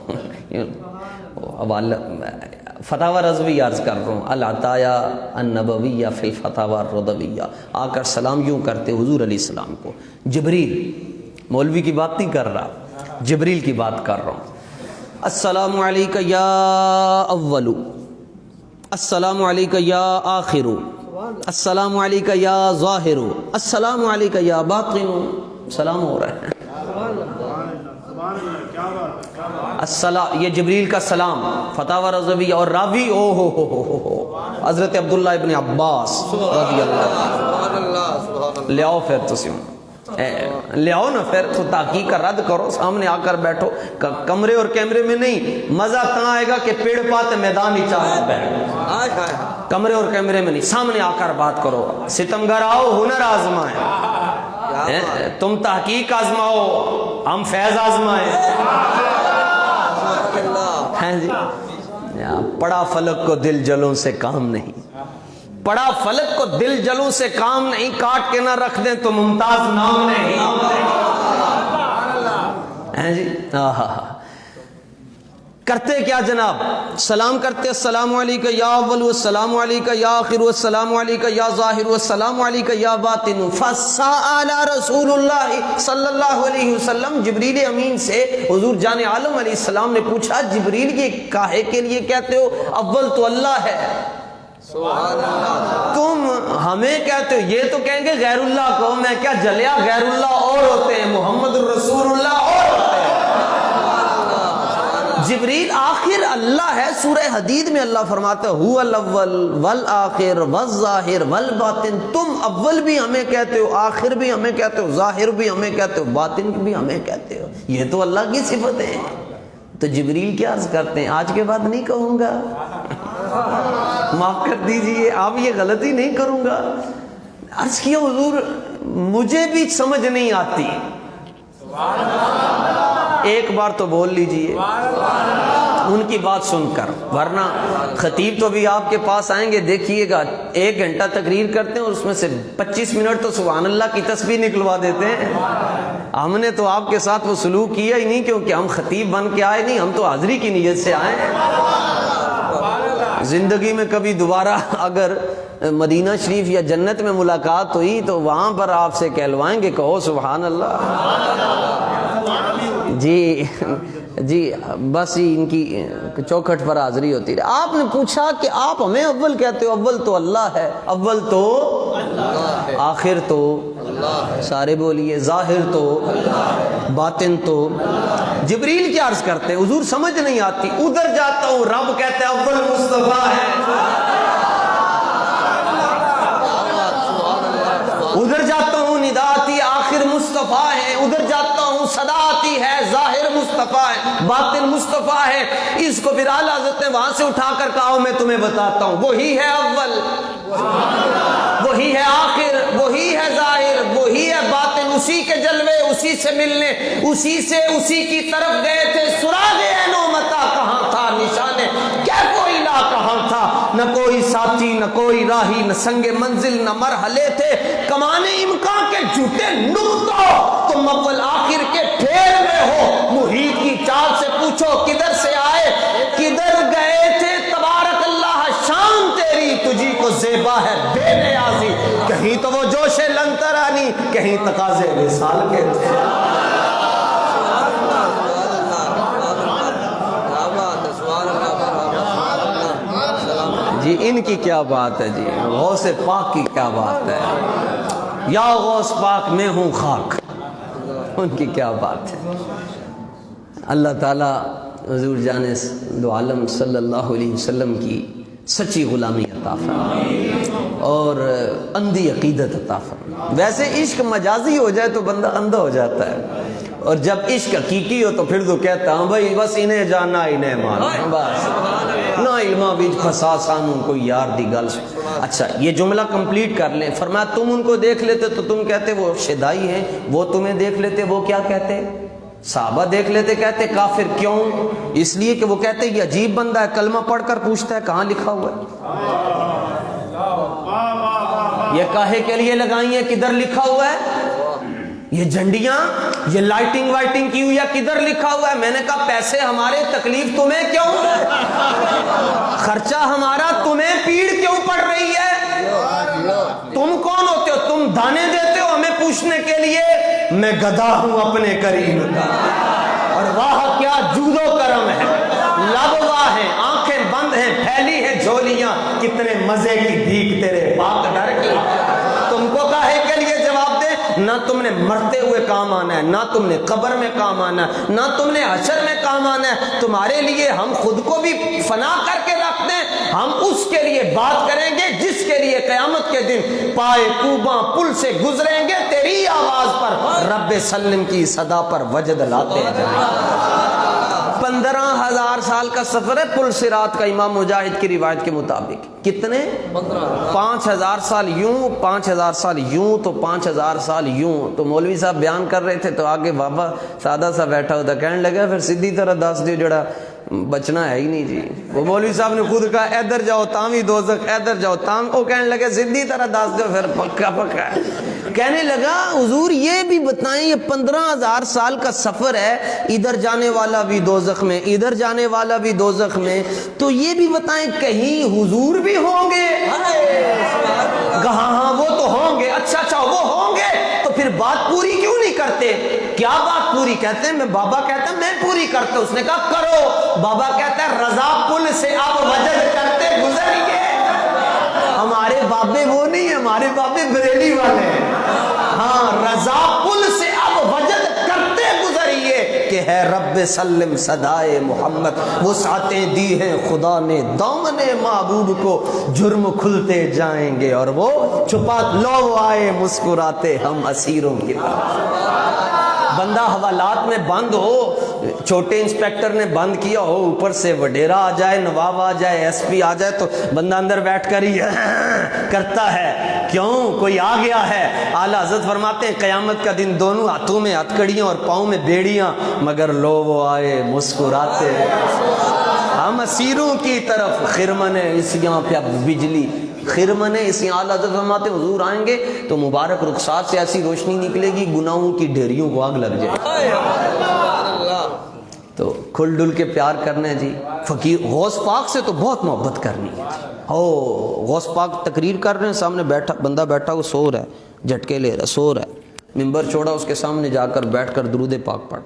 فتاوی رضوی عرض کر رہا ہوں، العطایا النبویہ فی الفتاوی الرضویہ، آ کر سلام یوں کرتے حضور علیہ السلام کو، جبریل، مولوی کی بات نہیں کر رہا، جبریل کی بات کر رہا ہوں، السلام علیکہ یا اول، السلام علیکہ یا آخر، السلام علیکہ یا ظاہر، السلام علیکہ یا باطن، سلام ہو رہا ہے، السلام، یہ جبریل کا سلام، فتاوی رضوی، اور راوی حضرت عبداللہ ابن عباس رضی اللہ، لے آؤ پھر تسیم، لے آؤ نا پھر، تو تحقیق کا رد کرو، سامنے آ کر بیٹھو، کمرے اور کیمرے میں نہیں، مزہ کہاں آئے گا کہ پیڑ پاتے میدان ہی چاہے بیٹھ، کمرے اور کیمرے میں نہیں، سامنے آ کر بات کرو، ستمگر آؤ ہنر آزمائیں، تم تحقیق آزماؤ ہم فیض آزمائیں، جی پڑا فلک کو دل جلوں سے کام نہیں، پڑا فلک کو دل جلوں سے کام نہیں، کاٹ کے نہ رکھ دیں تو ممتاز نام نہیں، جی کرتے کیا جناب، سلام کرتے، السلام علیکہ یا اول، السلام علیکہ یا آخر، السلام علیکہ یا ظاہر، السلام علیکہ یا باطن، فسأل رسول اللہ صلی اللہ علیہ وسلم، جبریل امین سے حضور جان عالم علیہ السلام نے پوچھا، جبریل یہ کاہے کے لیے کہتے ہو اول تو اللہ ہے، تم ہمیں کہتے ہو، یہ تو کہیں گے غیر اللہ کو، میں کیا جلیا، غیر اللہ اور ہوتے ہیں، محمد الرسول اللہ اور ہوتے ہیں، جبریل آخر اللہ ہے، سورہ حدید میں اللہ فرماتا ہے هو الاول والآخر والظاہر والباطن، تم اول بھی ہمیں کہتے ہو، آخر بھی ہمیں کہتے ہو، ظاہر بھی ہمیں کہتے ہو، باطن بھی ہمیں کہتے ہو، یہ تو اللہ کی صفت ہے، تو جبریل کیا عرض کرتے ہیں، آج کے بعد نہیں کہوں گا، معاف کر دیجئے، آپ یہ غلطی نہیں کروں گا، عرض کیا حضور مجھے بھی سمجھ نہیں آتی، ایک بار تو بول لیجئے ان کی بات سن کر، ورنہ خطیب تو بھی آپ کے پاس آئیں گے، دیکھیے گا 1 گھنٹہ تقریر کرتے ہیں اور اس میں سے 25 منٹ تو سبحان اللہ کی تسبیح نکلوا دیتے ہیں، ہم نے تو آپ کے ساتھ وہ سلوک کیا ہی نہیں، کیونکہ ہم خطیب بن کے آئے نہیں، ہم تو حاضری کی نیت سے آئے ہیں، زندگی میں کبھی دوبارہ اگر مدینہ شریف یا جنت میں ملاقات ہوئی تو وہاں پر آپ سے کہلوائیں گے، کہو سبحان اللہ، جی بس ان کی چوکھٹ پر حاضری ہوتی رہے۔ آپ نے پوچھا کہ آپ ہمیں اول کہتے ہو، اول تو اللہ ہے، اول تو آخر تو سارے بولیے، ظاہر تو باطن تو، جبریل کیا عرض کرتے ہیں، حضور سمجھ نہیں آتی، ادھر جاتا ہوں رب کہتے ہیں اول مصطفیٰ ہے، ادھر جاتا ہوں ندا آتی آخر مصطفیٰ ہے، ادھر جاتا ہوں صدا آتی ہے ظاہر مصطفیٰ ہے، باطن مصطفیٰ ہے، اس کو پھر اعلیٰ حضرت نے وہاں سے اٹھا کر کہا میں تمہیں بتاتا ہوں، وہی ہے اول، وہی ہے آخر، وہی ہے ظاہر، وہی ہے باطن، اسی کے جلوے، اسی سے ملنے، اسی سے اسی کی طرف گئے تھے، سراغ عین و متا کہاں تھا، نشانے کیف و الا کہاں تھا، نہ کوئی ساتھی نہ کوئی راہی، نہ سنگ منزل نہ مرحلے تھے، کمانے امکان کے جھوٹے نقطوں، تم اول آخر کے پھیر میں ہو، محیط کی چال سے پوچھو کدھر سے آئے کدھر گئے تھے، تبارک اللہ شان تیری تجھی کو زیبا ہے بے نیازی، کہیں تو وہ جوش لنترانی، کہیں تقاضے وصال کے تھے، جی ان کی کیا بات ہے، جی غوث پاک کی کیا بات ہے، یا غوث پاک میں ہوں خاک، ان کی کیا بات ہے۔ اللہ تعالیٰ حضور جان دو عالم صلی اللہ علیہ وسلم کی سچی غلامی عطا فرمائے اور اندھی عقیدت عطا فرمائے۔ ویسے عشق مجازی ہو جائے تو بندہ اندھا ہو جاتا ہے، اور جب عشق حقیقی ہو تو پھر تو کہتا ہوں بھائی بس انہیں جانا انہیں مانا، بس اپنا علمہ وچ پھسا سانوں کوئی یار دی گل. اچھا یہ جملہ کمپلیٹ کر لیں. فرمایا تم ان کو دیکھ لیتے تو تم کہتے وہ شدائی ہیں, وہ تمہیں دیکھ لیتے وہ کیا کہتے؟ صحابہ دیکھ لیتے کہتے کافر. کیوں؟ اس لیے کہ وہ کہتے یہ عجیب بندہ ہے, کلمہ پڑھ کر پوچھتا ہے کہاں لکھا ہوا ہے, یہ کاہے کے لیے لگائی ہیں, کدھر لکھا ہوا ہے, یہ جھنڈیاں یہ لائٹنگ وائٹنگ کی ہوئی ہے کدھر لکھا ہوا ہے. میں نے کہا پیسے ہمارے تکلیف تمہیں کیوں, خرچہ ہمارا تمہیں پیڑ کیوں پڑ رہی ہے؟ تم کون ہوتے ہو؟ تم دانے دیتے ہو ہمیں پوچھنے کے لیے. میں گدھا ہوں اپنے کریم کا, اور واہ کیا جود و کرم ہے, لب واہ ہیں, آنکھیں بند ہیں, پھیلی ہیں جھولیاں, کتنے مزے کی بھیک تیرے پاک ڈر کی. تم کو کاہے کے لیے جواب دے؟ نہ تم نے مرتے ہوئے کام آنا ہے, نہ تم نے قبر میں کام آنا ہے, نہ تم نے حشر میں کام آنا ہے. تمہارے لیے ہم خود کو بھی فنا کر کے رکھ دیں, ہم اس کے لیے بات کریں گے جس کے لیے قیامت کے دن پائے کوباں پل سے گزریں گے تیری آواز پر, رب سلم کی صدا پر وجد لاتے جائیں. 15,000 سال کا سفر ہے پل صراط کا, امام مجاہد کی روایت کے مطابق. کتنے؟ 5,000 سال یوں, 5,000 سال یوں, تو 5,000 سال یوں. تو مولوی صاحب بیان کر رہے تھے تو آگے بابا سادہ سا بیٹھا ہوتا, کہنے لگا پھر سیدھی طرح دس دیو جڑا بچنا ہے ہی نہیں جی. وہ مولوی صاحب نے خود کہا ادھر جاؤ تاوی دوزخ, ادھر جاؤ تاوی. وہ کہنے لگے سیدھی طرح دس دیو پھر پکا پکا ہے. کہنے لگا حضور یہ بھی بتائیں, یہ 15,000 سال کا سفر ہے, ادھر جانے والا بھی دوزخ میں, ادھر جانے والا بھی دوزخ میں, تو یہ بھی بتائیں کہیں حضور بھی ہوں گے؟ ہاں وہ تو ہوں گے. اچھا وہ ہوں گے تو پھر بات پوری کیوں نہیں کرتے؟ کیا بات پوری؟ کہتے ہیں میں, بابا کہتا ہے میں پوری کرتا ہوں. اس نے کہا کرو. بابا کہتا ہے رضا پل سے اب وجد کرتے گزریے. ہمارے بابے وہ نہیں, ہمارے بابے بریلی والے ہیں. ہاں رضا پل سے اب وجد کرتے گزریے کہ ہے رب سلم صدائے محمد. وسعتیں دی ہیں خدا نے دامن محبوب کو, جرم کھلتے جائیں گے اور وہ چھپا لو آئے مسکراتے ہم اسیروں کی طرح. بندہ حوالات میں بند ہو, چھوٹے انسپیکٹر نے بند کیا ہو, اوپر سے وڈیرا آ جائے, نواب آ جائے, ایس پی آ جائے, تو بندہ اندر بیٹھ کر ہی کرتا ہے. کیوں؟ کوئی آ گیا ہے. اعلیٰ حضرت فرماتے ہیں قیامت کا دن دونوں ہاتھوں میں ہتکڑیاں اور پاؤں میں بیڑیاں, مگر لو وہ آئے مسکراتے ہم اسیروں کی طرف. خرمن اسیاں پہ بجلی, خرمن اسیاں. اعلیٰ حضرت فرماتے ہیں حضور آئیں گے تو مبارک رخسات سے ایسی روشنی نکلے گی گناہوں کی ڈھیریوں کو آگ لگ جائے. تو کھل ڈل کے پیار کرنا ہے جی. فقیر غوث پاک سے تو بہت محبت کرنی ہے. غوث پاک تقریر کر رہے ہیں, سامنے بیٹھا بندہ بیٹھا وہ سو رہا ہے, جھٹکے لے رہا ہے, سو رہا ہے, ممبر چھوڑا, اس کے سامنے جا کر بیٹھ کر درود پاک پڑھ.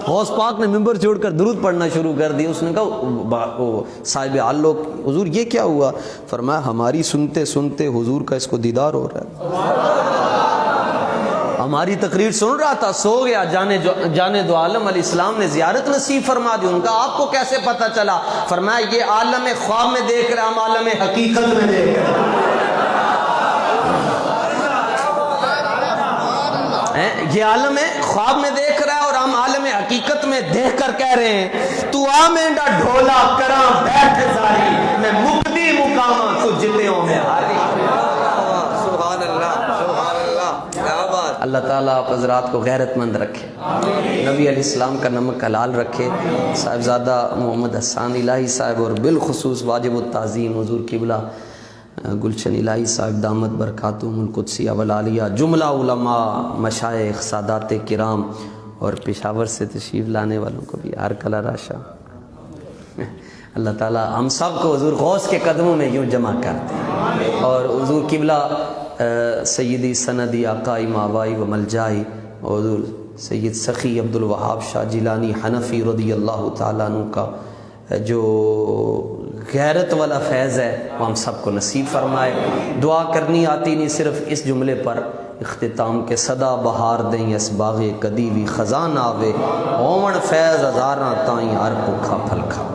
غوث پاک نے ممبر چھوڑ کر درود پڑھنا شروع کر دی. اس نے کہا صاحب حال لوگ, حضور یہ کیا ہوا؟ فرمایا ہماری سنتے سنتے حضور کا اس کو دیدار ہو رہا ہے. ہماری تقریر سن رہا تھا, سو گیا. جانے دو عالم علیہ السلام نے زیارت نصیب فرما دی. ان کا آپ کو کیسے پتہ چلا؟ فرمایا یہ عالم خواب میں دیکھ رہا, ہم عالم حقیقت میں دیکھ رہے ہیں. یہ عالم خواب میں دیکھ رہا ہے اور ہم عالم حقیقت میں دیکھ کر کہہ رہے ہیں تو آ مینڈا ڈھولا کراں بیٹھ زاری, میں مقدی مقاماں تو جتیوں میں ہاری. اللہ تعالیٰ آپ حضرات کو غیرت مند رکھے, نبی علیہ السلام کا نمک حلال رکھے. صاحبزادہ محمد حسان الہی صاحب اور بالخصوص واجب التعظیم حضور قبلہ گلشن الہی صاحب دامت برکاتہم القدسیہ والعالیہ, جملہ علماء, مشائخ, سادات کرام اور پشاور سے تشریف لانے والوں کو بھی ہر کلا راشا. اللہ تعالیٰ ہم سب کو حضور غوث کے قدموں میں یوں جمع کرتے ہیں. اور حضور قبلہ سیدی سندی آقائی ماوائی و ملجائی حضور سید سخی عبد الوہاب شاہ جیلانی حنفی رضی اللہ تعالیٰ عنہ کا جو غیرت والا فیض ہے وہ ہم سب کو نصیب فرمائے. دعا کرنی آتی نہیں صرف اس جملے پر اختتام کے صدا بہار دیں اس باغ کدی وی خزان آوے, اومن فیض ہزاراں تائیں ہر بکھا پھل کھا.